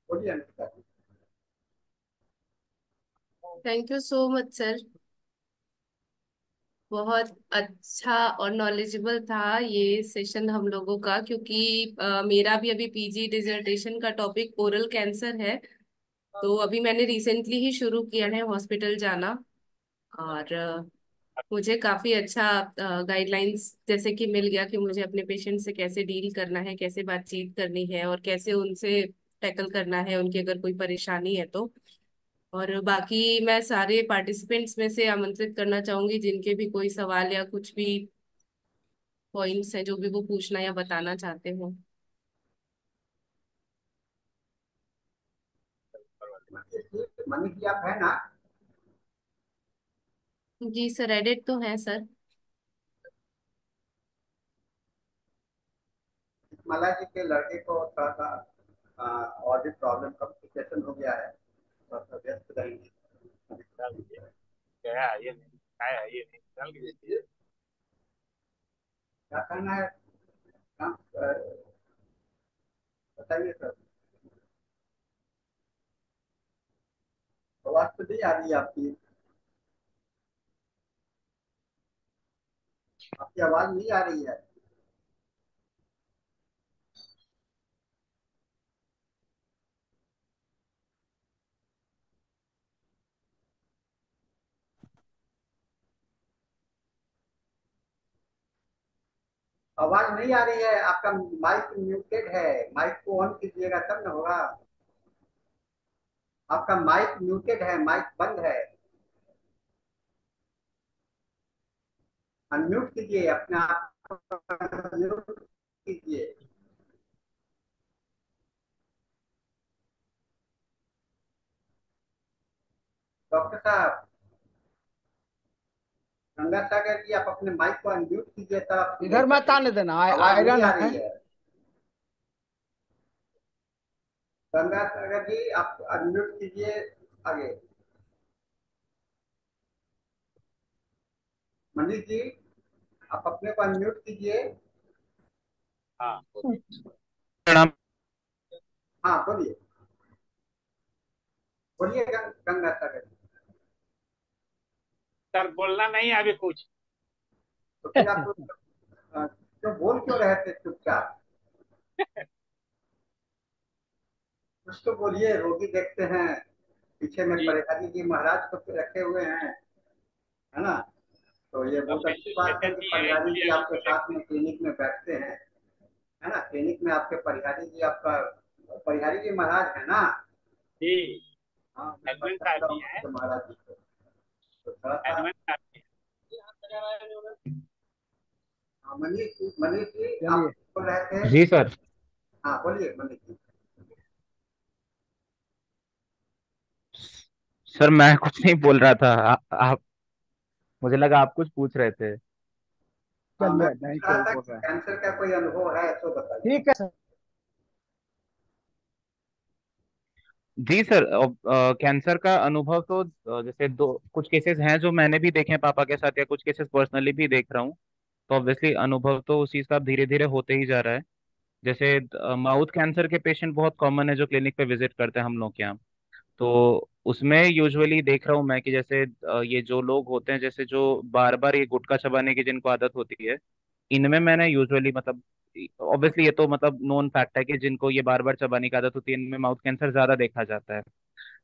बोलिए Anita ji. Thank you so much sir. बहुत अच्छा और नॉलेजेबल था ये सेशन हम लोगों का, क्योंकि मेरा भी अभी पीजी डिसर्टेशन का टॉपिक ओरल कैंसर है। तो अभी मैंने रिसेंटली ही शुरू किया है हॉस्पिटल जाना। और मुझे काफी अच्छा गाइडलाइंस जैसे कि मिल गया कि मुझे अपने पेशेंट से कैसे डील करना है, कैसे बातचीत करनी है, और कैसे उनसे टैकल करना है उनकी अगर कोई परेशानी है तो। और बाकी मैं सारे पार्टिसिपेंट्स में से आमंत्रित करना चाहूंगी जिनके भी कोई सवाल या कुछ भी पॉइंट्स हैं जो भी वो पूछना या बताना चाहते हो। मनीष जी आप है ना? जी सर, एडिट तो है सर। मला जी के लड़के को थोड़ा सा ऑडिट प्रॉब्लम कम्युनिकेशन हो गया है, थोड़ा सा व्यस्त रहेंगे। क्या है ये नहीं, क्या है ये नहीं, चल गई। क्या करना है काम, बताइए सर। आवाज तो नहीं आ रही है आपकी, आपकी आवाज नहीं आ रही है। आवाज नहीं आ रही है, आपका माइक म्यूटेड है। माइक को ऑन कीजिएगा तब ना होगा। आपका माइक म्यूटेड है, माइक बंद है। अनम्यूट कीजिए अपने आप को, म्यूट कीजिए। डॉक्टर साहब, गंगा सागर जी आप अपने माइक को अनम्यूट कीजिए तब आप बोल इधर मत सकेंगे। आने देना, आवाज नहीं आयरन आ है। रही है। गंगा सागर जी आप अनम्यूट कीजिए आगे। मनीष जी आप अपने को अनम्यूट कीजिए। हाँ बोलिए। प्रणाम। हाँ बोलिए, बोलिए गंगा सागर जी। सर बोलना नहीं है अभी कुछ। तो फिर आप क्यों बोल क्यों रहे थे चुपचाप? कुछ तो बोलिए, रोगी देखते हैं पीछे में जी परिहारी जी महाराज को रखे हुए हैं, है ना? तो ये अब बहुत अच्छी बात है पेशेंट कि ही है परिहारी इसलिए जी हम आपके बोले। साथ में क्लिनिक में बैठते हैं, है ना? क्लिनिक में आपके परिहारी जी, आपका परिहारी जी महाराज है ना? जी हाँ मैं एडमिन साहब पहचानता हूँ भी है। आपके महाराज जी को। तो थोड़ा सा एडमिन साहब भी मनीष जी आप चलिए। बोल रहे थे। जी सर। हाँ बोलिए मनीष जी। सर मैं कुछ नहीं बोल रहा था। आप, मुझे लगा आप कुछ पूछ रहे थे। हाँ मैं चलिए, नहीं पूछ रहा कोई था बोल कि रहा है। कैंसर का कोई अनुभव है तो बताइए। ठीक है सर। जी सर, कैंसर का अनुभव तो जैसे दो कुछ केसेस हैं जो मैंने भी देखे हैं पापा के साथ, या कुछ केसेस पर्सनली भी देख रहा हूँ। तो ऑब्वियसली अनुभव तो उस चीज का धीरे धीरे होते ही जा रहा है। जैसे माउथ कैंसर के पेशेंट बहुत कॉमन है जो क्लिनिक पे विजिट करते हैं हम लोग के यहाँ। तो उसमें यूजुअली देख रहा हूँ मैं कि जैसे ये जो लोग होते हैं, जैसे जो बार बार ये गुटखा चबाने की जिनको आदत होती है, इनमें मैंने यूजुअली मतलब ऑब्वियसली ये तो मतलब नोन फैक्ट है कि जिनको ये बार बार चबाने की आदत होती है इनमें माउथ कैंसर ज्यादा देखा जाता है।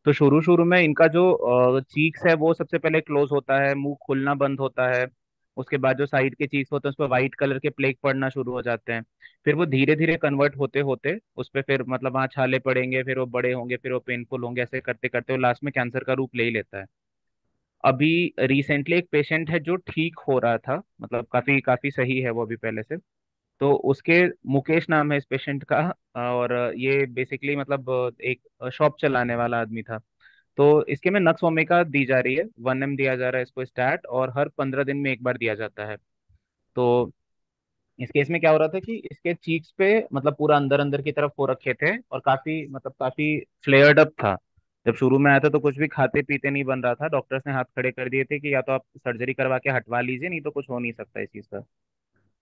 तो शुरू शुरू में इनका जो चीक्स है वो सबसे पहले क्लोज होता है, मुंह खुलना बंद होता है। उसके बाद जो साइड के चीक्स होते हैं उस पर व्हाइट कलर के प्लेग पड़ना शुरू हो जाते हैं। फिर वो धीरे धीरे कन्वर्ट होते होते उस पे फिर मतलब वहाँ छाले पड़ेंगे, फिर वो बड़े होंगे, फिर वो पेनफुल होंगे, ऐसे करते करते वो लास्ट में कैंसर का रूप ले ही लेता है। अभी रिसेंटली एक पेशेंट है जो ठीक हो रहा था, मतलब काफी काफी सही है वो अभी पहले से। तो उसके मुकेश नाम है इस पेशेंट का। और ये बेसिकली मतलब एक शॉप चलाने वाला आदमी था। तो इसके में नक्स ओमेगा दी जा रही है, 1 एम दिया जा रहा है इसको स्टार्ट, और हर 15 दिन में एक बार दिया जाता है। तो इस केस में क्या हो रहा था कि इसके चीक्स पे मतलब पूरा अंदर अंदर की तरफ हो रखे थे और काफी मतलब काफी फ्लेयर्ड अप था। जब शुरू में आया था तो कुछ भी खाते पीते नहीं बन रहा था, डॉक्टर्स ने हाथ खड़े कर दिए थे कि या तो आप सर्जरी करवा के हटवा लीजिए, नहीं तो कुछ हो नहीं सकता इस चीज का।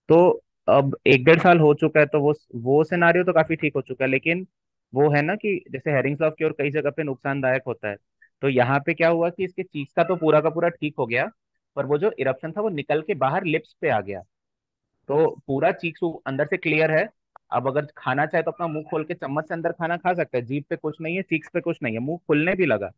तो अब 1 1.5 साल हो चुका है, तो वो सिनारियो तो काफी ठीक हो चुका है, लेकिन वो है ना कि जैसे हेरिंग्स ऑफ क्योर कई जगह पे नुकसानदायक होता है। तो यहाँ पे क्या हुआ कि इसके चीज का तो पूरा का पूरा ठीक हो गया, पर वो जो इरप्शन था वो निकल के बाहर लिप्स पे आ गया। तो पूरा चीक्स अंदर से क्लियर है। अब अगर खाना चाहे तो अपना मुंह खोल के चम्मच से अंदर खाना खा सकता है, जीभ पे कुछ नहीं है, चीक्स पे कुछ नहीं है, मुंह खुलने भी लगा।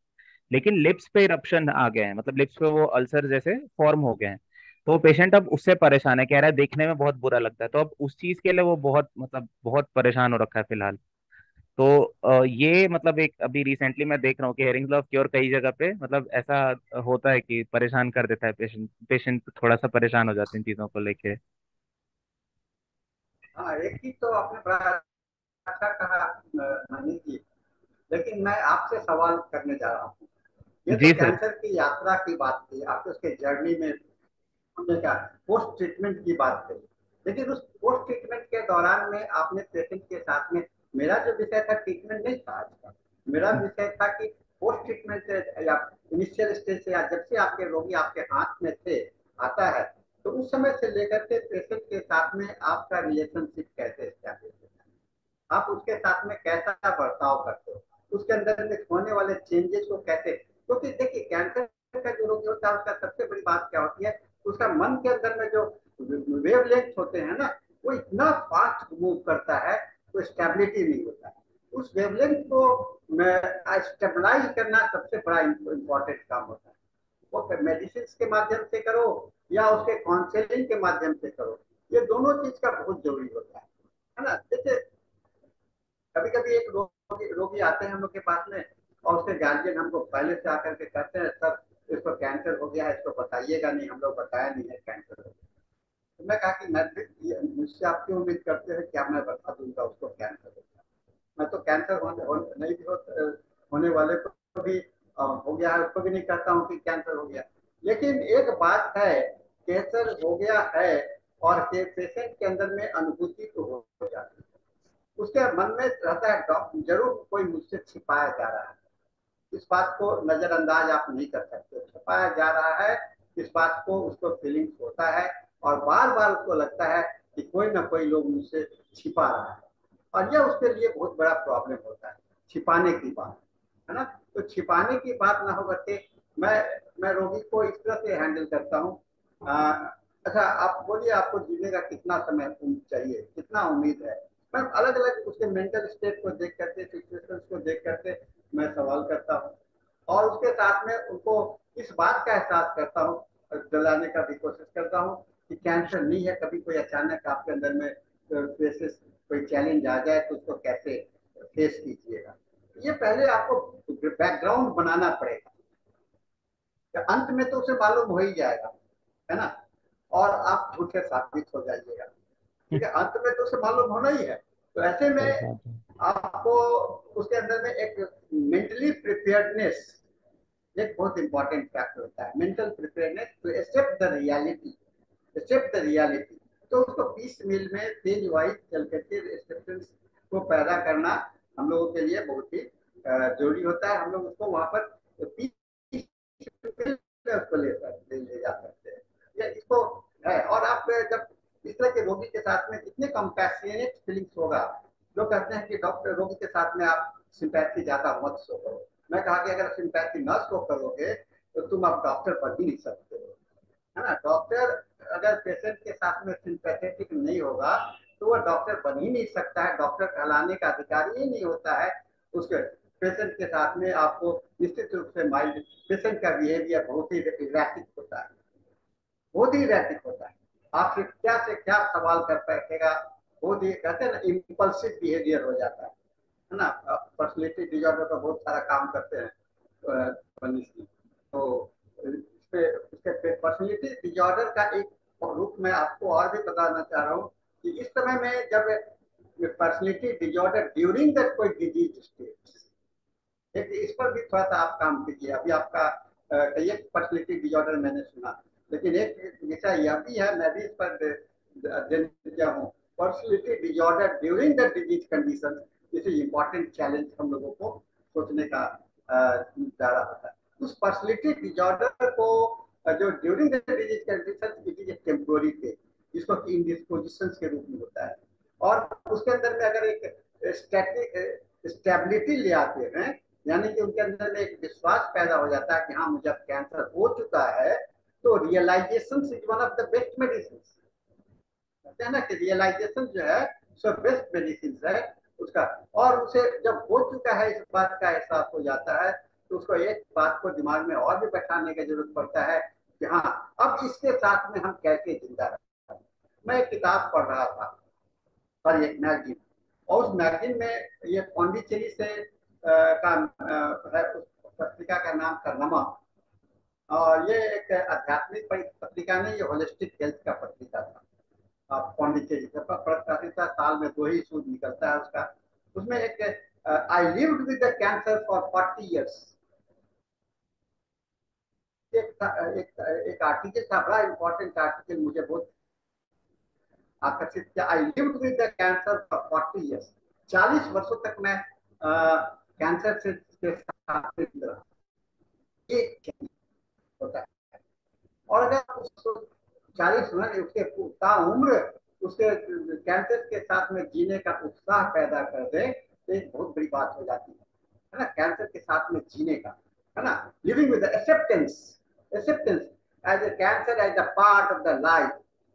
लेकिन लिप्स पे इरप्शन आ गए हैं, मतलब लिप्स पे वो अल्सर जैसे फॉर्म हो गए हैं। तो पेशेंट अब उससे परेशान है, कह रहा है देखने में बहुत बुरा लगता है, तो अब उस चीज के लिए वो बहुत मतलब बहुत परेशान हो रखा है फिलहाल। तो ये मतलब एक अभी रिसेंटली मैं देख रहा हूँ कि हेरिंग्स ऑफ क्योर कई जगह पे मतलब ऐसा होता है कि परेशान कर देता है पेशेंट, पेशेंट थोड़ा सा परेशान हो जाते हैं इन चीजों को लेके। हाँ, एक चीज तो आपने बड़ा अच्छा कहा मनीष जी। लेकिन मैं आपसे सवाल करने जा रहा हूँ। ये तो जी सर। कैंसर की यात्रा की बात थी, आपके उसके जर्नी में हमने क्या पोस्ट ट्रीटमेंट की बात करी। लेकिन उस पोस्ट ट्रीटमेंट के दौरान में आपने पेशेंट के साथ में, मेरा जो विषय था ट्रीटमेंट नहीं था आज का, मेरा विषय था कि पोस्ट ट्रीटमेंट या इनिशियल स्टेज से या जब से आपके रोगी आपके हाथ में थे आता है, तो उस समय से लेकर के पेशेंट के साथ में आपका रिलेशनशिप कैसे स्टैब्लिश होता है, आप उसके साथ में कैसा बर्ताव करते हो, उसके अंदर में होने वाले चेंजेस को कैसे, क्योंकि देखिए कैंसर का जो रोगी होता है उसका सबसे बड़ी बात क्या होती है, उसका मन के अंदर में जो वेवलेंथ होते हैं ना, वो इतना फास्ट मूव करता है, तो स्टेबिलिटी नहीं होता है। उस वेवलेंथ को स्टेबलाइज करना सबसे बड़ा इम्पोर्टेंट काम होता है। वो मेडिसिन के माध्यम से करो या उसके काउंसलिंग के माध्यम से करो, ये दोनों चीज का बहुत जरूरी होता है ना। जैसे कभी कभी एक रोगी रोगी आते हैं हम लोग के पास में, और उसके गार्जियन हमको पहले से आकर के कहते हैं सर इसको कैंसर हो गया है, इसको बताइएगा नहीं, हम लोग बताया नहीं है कैंसर हो गया। तो मैं कहा कि मैं मुझसे आप क्यों उम्मीद करते हैं क्या मैं बता दूंगा उसको कैंसर हो गया। मैं तो कैंसर नहीं भी होने वाले को भी हो गया है उसको भी नहीं कहता हूँ कि कैंसर हो गया। लेकिन एक बात है, कैंसर हो गया है और पेशेंट के अंदर में अनुभूति तो हो जाती है, उसके मन में रहता है डॉक्टर जरूर कोई मुझसे छिपाया जा रहा है, इस बात को नजरअंदाज आप नहीं कर सकते, छुपाया जा रहा है, इस बात को उसको फीलिंग्स होता है, और बार बार उसको लगता है कि कोई ना कोई लोग मुझसे छिपा रहा है, और यह उसके लिए बहुत बड़ा प्रॉब्लम होता है, छिपाने की बात है ना। तो छिपाने की बात ना होकर के मैं मैं रोगी को इस तरह से हैंडल करता हूँ। अच्छा आप बोलिए आपको जीने का कितना समय चाहिए, कितना उम्मीद है, मैं अलग अलग उसके मेंटल स्टेट को देख करके सिचुएशंस को देख करके मैं सवाल करता हूँ, और उसके साथ में उनको इस बात का एहसास करता हूँ, दिलाने का भी कोशिश करता हूँ कि कैंसर नहीं है, कभी कोई अचानक आपके अंदर में फेसेस कोई चैलेंज आ जाए तो उसको कैसे फेस कीजिएगा। ये पहले आपको बैकग्राउंड बनाना पड़ेगा, अंत में तो उसे मालूम हो ही जाएगा, है ना, और आप झूठे साबित हो जाइएगा, ठीक है, अंत में तो उसे मालूम होना ही है। तो ऐसे सही में बात है। आपको उसके अंदर में एक मेंटली प्रिपेयर्डनेस एक बहुत इंपॉर्टेंट फैक्टर होता है, mental preparedness to accept the reality, accept the reality. तो उसको पीस मिल में तेज वाइज चल करके एक्सेप्टेंस को पैदा करना हम लोगों के लिए बहुत ही जरूरी होता है। हम लोग उसको वहां पर पीस उसको ले जा सकते हैं, या इसको है। और आप जब इस तरह के रोगी के साथ में इतने कंपैशनेट फीलिंग्स होगा, लोग कहते हैं कि डॉक्टर रोगी के साथ में आप सिंपैथी ज्यादा मत शो करो। मैं कहा कि अगर सिंपैथी न शो करोगे तो तुम अब डॉक्टर बन ही नहीं सकते हो, है ना। डॉक्टर अगर पेशेंट के साथ में सिंपैथेटिक नहीं होगा तो वह डॉक्टर बन ही नहीं सकता है, डॉक्टर कहलाने का अधिकारी ही नहीं होता है। उसके पेशेंट के साथ में आपको निश्चित रूप से माइंड पेशेंट का बिहेवियर बहुत ही इरेटिक होता है, बहुत ही इरेटिक होता है, आपसे क्या से क्या सवाल कर बैठेगा, बहुत ही कहते हैं ना इम्पल्सिव बिहेवियर हो जाता है ना। पर्सनैलिटी डिजॉर्डर का बहुत सारा काम करते हैं मनीष जी। तो इसके पर्सनैलिटी डिजॉर्डर का एक रूप मैं आपको और भी बताना चाह रहा हूँ कि इस समय में जब पर्सनैलिटी डिजॉर्डर ड्यूरिंग द कोई डिजीज स्टेज, एक इस पर भी थोड़ा सा आप काम कीजिए। अभी आपका एक पर्सनैलिटी डिजॉर्डर मैंने सुना, लेकिन एक विषय यह भी है, मैं भी इस पर अध्ययन किया हूँ, personality disorder during the disease condition. इस इम्पोर्टेंट चैलेंज हम लोगों को सोचने का जा रहा होता है। उस पर्सनैलिटी डिजॉर्डर को जो during the disease condition it is temporary phase, जिसको कि इंडिस्पोजिशन के रूप में होता है। और उसके अंदर में अगर एक स्टेबिलिटी ले आते हैं, यानी कि उनके अंदर में एक विश्वास पैदा हो जाता है कि हाँ मुझे अब कैंसर हो चुका है, तो realization is one of the best medicine. कहते हैं ना कि रियलाइजेशन जो है सो बेस्ट मेडिसिन है उसका। और उसे जब हो चुका है इस बात का एहसास हो जाता है, तो उसको एक बात को दिमाग में और भी बैठाने की जरूरत पड़ता है कि हाँ अब इसके साथ में हम कैसे जिंदा रहें। मैं एक किताब पढ़ रहा था पर एक मैगजीन, और उस मैगजीन में ये पौंडीचेरी से है, उस पत्रिका का नाम था नमक। और ये एक आध्यात्मिक पत्रिका नहीं, ये होलिस्टिक हेल्थ का पत्रिका था। पौंडीचेरी से प्रतिशत साल में 2 ही सूद निकलता है उसका। उसमें एक I lived with the cancer for 40 years, एक आर्टिकल था, बड़ा इंपॉर्टेंट आर्टिकल, मुझे बहुत आकर्षित किया। I lived with the cancer for 40 years, 40 वर्षों तक मैं कैंसर से के साथ रहा। ये होता है। और अगर उसको 40 उसके उम्र उसके कैंसर के साथ में जीने का उत्साह पैदा कर दे, तो एक बहुत बड़ी बात हो जाती है ना, कैंसर के साथ में जीने का, है ना। Living with acceptance, acceptance as a cancer as a part of the life.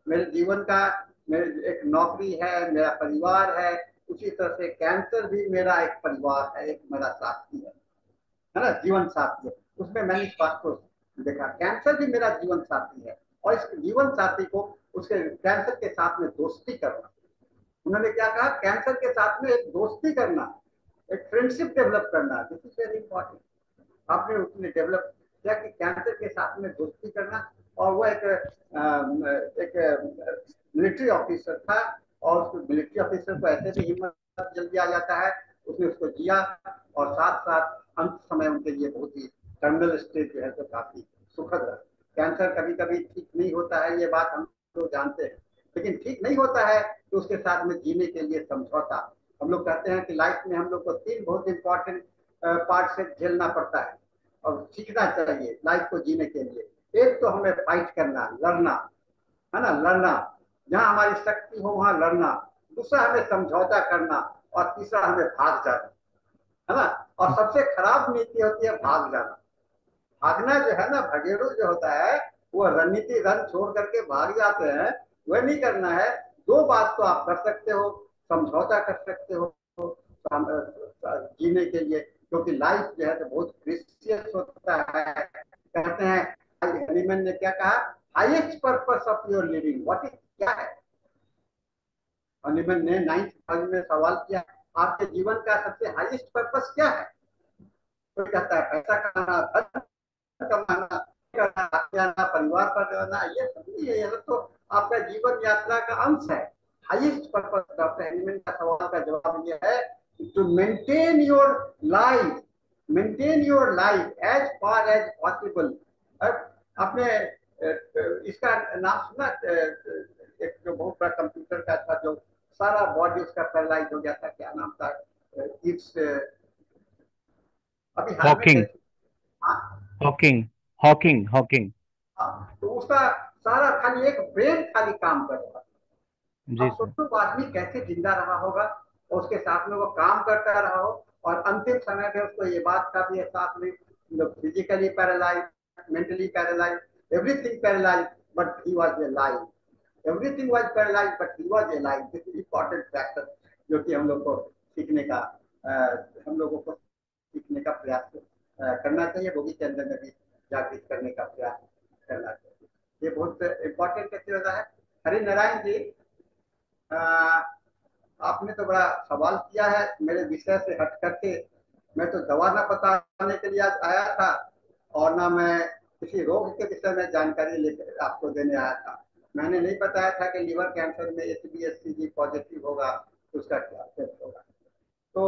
मेरे जीवन का, मेरी एक नौकरी है, मेरा परिवार है, उसी तरह से कैंसर भी मेरा एक परिवार है, एक मेरा साथी है ना, जीवन साथी है। उसमें मैंने इस बात को देखा, कैंसर भी मेरा जीवन साथी है। और इस जीवन साथी को उसके कैंसर के साथ में दोस्ती करना, उन्होंने क्या कहा, कैंसर के साथ में एक दोस्ती करना, एक फ्रेंडशिप डेवलप करना, दिस इज वेरी इंपॉर्टेंट। आपने उसने डेवलप किया कि कैंसर के साथ में दोस्ती करना। और वो एक मिलिट्री ऑफिसर था, और उस मिलिट्री ऑफिसर को ऐसे भी हिम्मत जल्दी आ जाता है, उसने उसको जिया। और साथ साथ अंत समय उनके लिए बहुत ही टर्मिनल स्टेज जो है तो काफी सुखद रहा। कैंसर कभी कभी ठीक नहीं होता है, ये बात हम लोग जानते हैं, लेकिन ठीक नहीं होता है तो उसके साथ में जीने के लिए समझौता। हम लोग कहते हैं कि लाइफ में हम लोग को 3 बहुत इंपॉर्टेंट पार्ट से झेलना पड़ता है और सीखना चाहिए लाइफ को जीने के लिए। एक तो हमें फाइट करना, लड़ना, है ना, लड़ना, जहां हमारी शक्ति हो वहां लड़ना। दूसरा हमें समझौता करना, और तीसरा हमें भाग जाना, है ना। और सबसे खराब नीति होती है भाग जाना। भागना जो है ना, भगेड़ू जो होता है, वो रणनीति रन छोड़ करके भाग जाते हैं, वह नहीं करना है। 2 बात तो आप कर सकते हो, समझौता कर सकते हो जीने के लिए, क्योंकि लाइफ जो है तो बहुत प्रीशियस होता है। कहते हैं, हनीमैन ने क्या कहा, highest purpose of your living what is, क्या है। हनीमैन ने 9th में सवाल किया, आपके जीवन का सबसे हाईएस्ट पर्पस क्या है। तो कहता है पैसा कमाना, धन कमाना, करना, परिवार पर रहना, ये सब नहीं है, ये तो आपका जीवन यात्रा का अंश है। हाईएस्ट पर्पस डॉक्टर हेनीमैन का सवाल का जवाब ये है, to maintain your life, maintain your life as far as possible. आपने इसका नाम सुना, एक जो बहुत बड़ा कंप्यूटर का था, जो सारा बॉडी उसका पैरालाइज हो गया था, क्या नाम था, इट्स अभी हाल में हॉकिंग, हॉकिंग, हॉकिंग, हॉकिंग। तो उसका सारा खाली एक ब्रेन खाली काम कर रहा था। जी अब सर। सोचो वो आदमी कैसे जिंदा रहा होगा, और उसके साथ में वो काम करता रहा हो, और अंतिम समय में उसको ये बात का भी एहसास नहीं, physically paralyse, mentally paralyse, everything paralyse, but he was alive. Everything was paralyse but he was alive. This is important factor जो कि हम लोग को सीखने का, हम लोगों को सीखने का प्रयास करना चाहिए, रोगी के अंदर में भी जागृत करने का प्रयास करना चाहिए। ये बहुत इंपॉर्टेंट कैसे होता है। हरि नारायण जी, आपने तो बड़ा सवाल किया है मेरे विषय से हट करके। मैं तो दवा ना बताने के लिए आज आया था, और ना मैं किसी रोग के विषय में जानकारी लेकर आपको देने आया था। मैंने नहीं बताया था कि लीवर कैंसर में HbSCG पॉजिटिव होगा तो उसका क्या इफेक्ट होगा। तो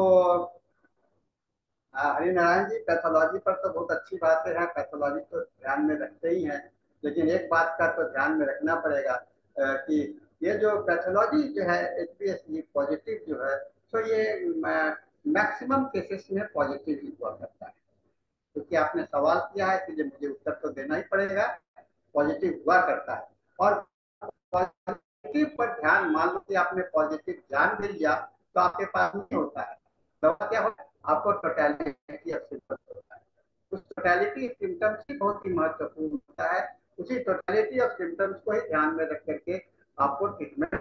हरिनारायण जी, पैथोलॉजी पर तो बहुत अच्छी बातें हैं, पैथोलॉजी तो ध्यान में रखते ही हैं, लेकिन एक बात का तो ध्यान में रखना पड़ेगा कि ये जो पैथोलॉजी जो है HbSCG पॉजिटिव जो है, तो ये मैक्सिमम केसेस में पॉजिटिव ही हुआ करता है। क्योंकि आपने सवाल किया है तो मुझे उत्तर तो देना ही पड़ेगा। पॉजिटिव हुआ करता है, और पॉजिटिव पर ध्यान, मान लो कि आपने पॉजिटिव ध्यान दे लिया तो आपके पास नहीं होता है। दवा क्या होता है, आपको टोटलिटी ऑफ सिम्टम्स होता है। उस टोटलिटी सिम्टम्स ही बहुत ही महत्वपूर्ण होता है। उसी टोटलिटी ऑफ सिम्टम्स को ही ध्यान में रख करके आपको ट्रीटमेंट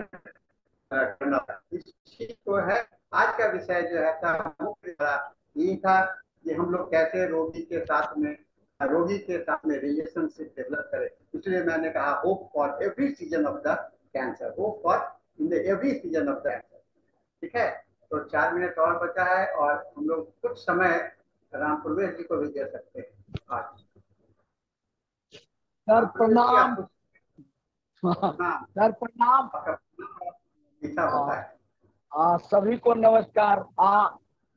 करना था। इस चीज को है आज का विषय जो है था, मुख्य यही था कि हम लोग कैसे रोगी के साथ में रिलेशनशिप डेवलप करें। इसलिए मैंने कहा hope for every season of the cancer, hope for in the every season of the cancer. ठीक है, तो 4 मिनट और बचा है और हम लोग कुछ समय राम प्रवेश जी को भी दे सकते हैं आज। सर प्रणाम। हाँ, सर प्रणाम। लिखा होता है। सभी को नमस्कार।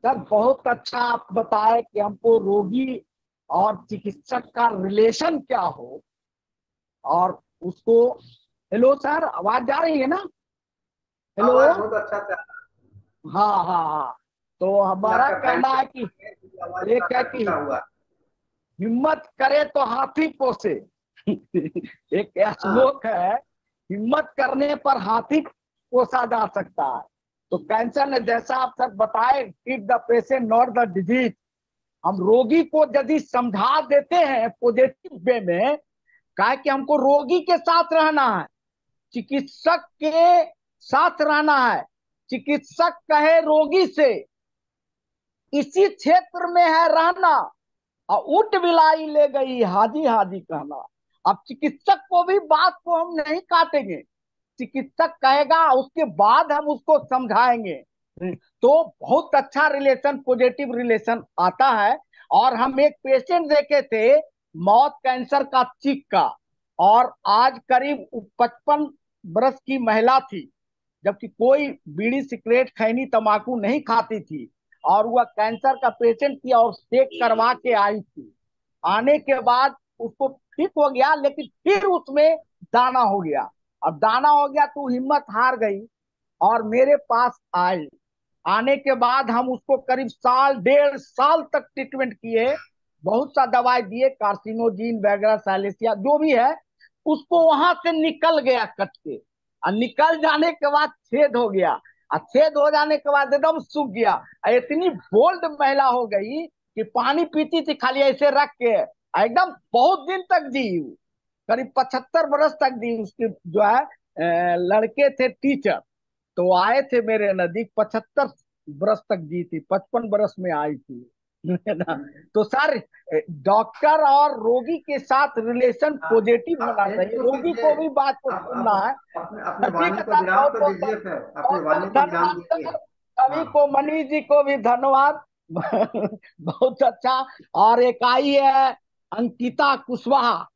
सर बहुत अच्छा आप बताए कि हमको रोगी और चिकित्सक का रिलेशन क्या हो, और उसको। हेलो सर, आवाज जा रही है ना? हेलो। आवाज बहुत अच्छा था। हाँ हाँ हाँ। तो हमारा कहना है कि एक है कि हिम्मत करे तो हाथी पोसे। एक श्लोक है, हिम्मत करने पर हाथी पोसा जा सकता है। तो कैंसर ने जैसा आप सर बताए, treat the patient not the disease. हम रोगी को यदि समझा देते हैं पॉजिटिव वे में, कहा कि हमको रोगी के साथ रहना है, चिकित्सक के साथ रहना है। चिकित्सक कहे रोगी से इसी क्षेत्र में है रहना, और ऊंट बिलाई ले गई हाजी हाजी कहना। अब चिकित्सक को भी बात को हम नहीं काटेंगे, चिकित्सक कहेगा उसके बाद हम उसको समझाएंगे। तो बहुत अच्छा रिलेशन, पॉजिटिव रिलेशन आता है। और हम एक पेशेंट देखे थे, मौत कैंसर का चीक का, और आज करीब 55 बरस की महिला थी, जबकि कोई बीड़ी सिगरेट खैनी तंबाकू नहीं खाती थी, और वह कैंसर का पेशेंट थी और चेक करवा के आई थी। आने के बाद उसको ठीक हो गया, लेकिन फिर उसमें दाना हो गया। अब दाना हो गया तो हिम्मत हार गई और मेरे पास आई। आने के बाद हम उसको करीब साल 1.5 साल तक ट्रीटमेंट किए, बहुत सा दवाई दिए, कार्सिनोजिन वगैरह, साइलेसिया जो भी है। उसको वहां से निकल गया कट के, और निकल जाने के बाद छेद हो गया, और छेद हो जाने के बाद एकदम सूख गया। और इतनी बोल्ड महिला हो गई कि पानी पीती थी खाली ऐसे रख के, एकदम बहुत दिन तक जी। करीब 75 बरस तक दी। उसके जो है लड़के थे टीचर, तो आए थे मेरे नजदीक, 75 बरस तक जी थी, 55 बरस में आई थी। है ना? तो सर, डॉक्टर और रोगी के साथ रिलेशन पॉजिटिव होना चाहिए, रोगी को भी बात को सुनना है। अपने ठीक वाणी है को सर, विराम बहुत तो बहुत दीजिए सर, अपने बहुत वाणी बहुत को विराम धन्यवाद दीजिए। सर। सभी हाँ, को, मनीष जी को भी धन्यवाद। बहुत अच्छा। और एक आई है अंकिता कुशवाहा,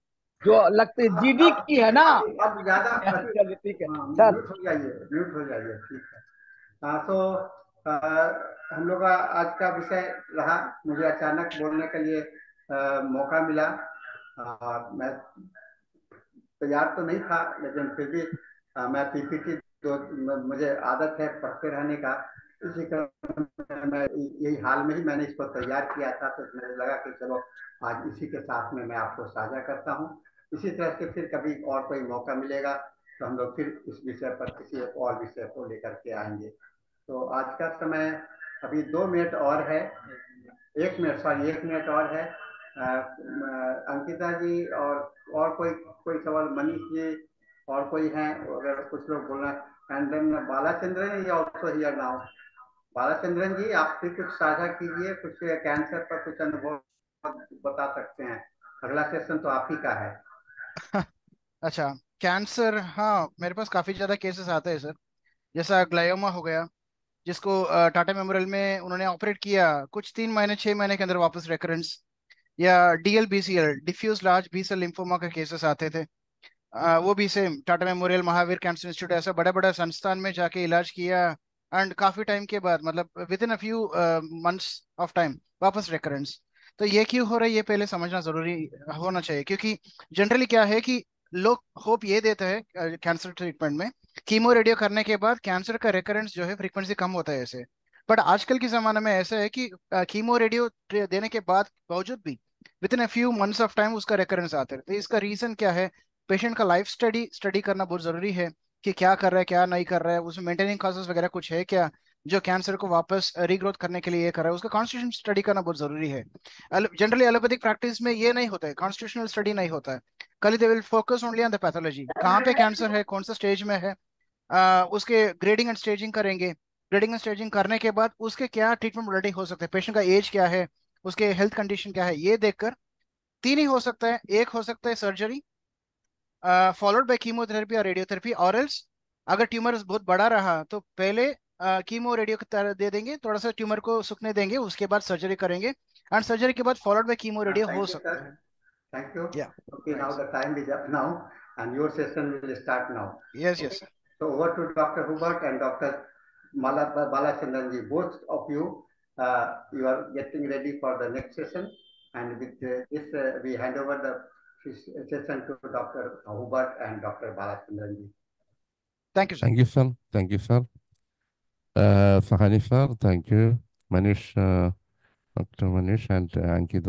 जो लगती है जीडी अब की है ना? अब ज्यादा चलिए ठीक है हाँ, सर। म्यूट हो जाइए, म्यूट हो जाइए। ठीक है। हाँ, तो आ, हम लोग का आज का विषय रहा, मुझे अचानक बोलने के लिए मौका मिला। मैं तैयार तो नहीं था, लेकिन फिर भी मैं पीपीटी तो मुझे आदत है पढ़ते रहने का। इसी कारण मैं यही हाल में ही मैंने इसको तैयार किया था, तो मुझे लगा कि चलो आज इसी के साथ में मैं आपको साझा करता हूँ। इसी तरह से फिर कभी और कोई मौका मिलेगा तो हम लोग फिर इस विषय पर किसी एक और विषय को लेकर के आएंगे। तो आज का समय अभी 2 मिनट और है, 1 मिनट, सॉरी 1 मिनट और है। अंकिता जी और कोई कोई सवाल, मनीष जी और कोई हैं अगर कुछ लोग बोलना। And then Balachandran ji also here now. Balachandran ji, आप भी कुछ साझा कीजिए, कुछ कैंसर पर कुछ अनुभव बता सकते हैं। अगला सेशन तो आप ही का है। अच्छा, कैंसर, हाँ मेरे पास काफी ज्यादा केसेस आते हैं सर। जैसा ग्लायोमा हो गया, जिसको टाटा मेमोरियल में उन्होंने ऑपरेट किया, कुछ 3 महीने 6 महीने के अंदर वापस रेकरेंस। या DLBCL, diffuse large B cell lymphoma के केसेस आते थे। वो भी same Tata Memorial, Mahavir Cancer Institute, ऐसा बड़े बड़े संस्थान में जाके इलाज किया। एंड काफी टाइम के बाद, मतलब with in a few months of time, वापस रेकरेंस। तो ये क्यों हो रहा है, ये पहले समझना जरूरी होना चाहिए, क्योंकि जनरली क्या है कि लोग होप ये देते हैं कैंसर ट्रीटमेंट में, कीमो रेडियो करने के बाद कैंसर का रेकरेंस जो है फ्रीक्वेंसी कम होता है ऐसे। बट आजकल के जमाने में ऐसा है कि कीमो रेडियो देने के बाद बावजूद भी with in a few months of time उसका रेकरेंस आता है। तो इसका रीजन क्या है? पेशेंट का लाइफ स्टडी स्टडी करना बहुत जरूरी है कि क्या कर रहा है क्या नहीं कर रहा है, उसमें मेंटेनिंग कॉजेस वगैरह कुछ है क्या जो कैंसर को वापस रीग्रोथ करने के लिए ये कर रहा है, उसका कॉन्स्टिट्यूशन स्टडी करना बहुत जरूरी है। जनरली एलोपैथिक प्रैक्टिस में ये नहीं होता है, कॉन्स्टिट्यूशनल स्टडी नहीं होता है। कल they will focus only on the pathology, कहाँ पे कैंसर है, कौन सा स्टेज में है, उसके ग्रेडिंग एंड स्टेजिंग करेंगे। ग्रेडिंग एंड स्टेजिंग करने के बाद उसके क्या ट्रीटमेंट मोडेलिटी हो सकते हैं, पेशेंट का एज क्या है, उसके हेल्थ कंडीशन क्या है, ये देखकर तीन ही हो सकता है। एक हो सकता है सर्जरी फॉलोड बाय कीमोथेरेपी और रेडियोथेरेपी, और एल्स अगर ट्यूमर बहुत बड़ा रहा तो पहले कीमो रेडियो की तरह दे देंगे, थोड़ा सा ट्यूमर को सुखने देंगे, उसके बाद सर्जरी करेंगे, एंड सर्जरी के बाद फॉलोड बाय कीमो रेडियो हो Thank you, सकता sir. है। Thank you. या Okay, now nice. the time is up now, and your session will start now. Yes Okay. Yes. So over to Dr. Hubert and Dr. Balachandran ji. Both of you, you are getting ready for the next session, and with this, we hand over the session to Dr. Hubert and Dr. Balachandran ji. Thank you sir. Thank you, sir. Thank you, sir. Sahani, sir. Thank you. Manish, Dr. Manish and Ankita.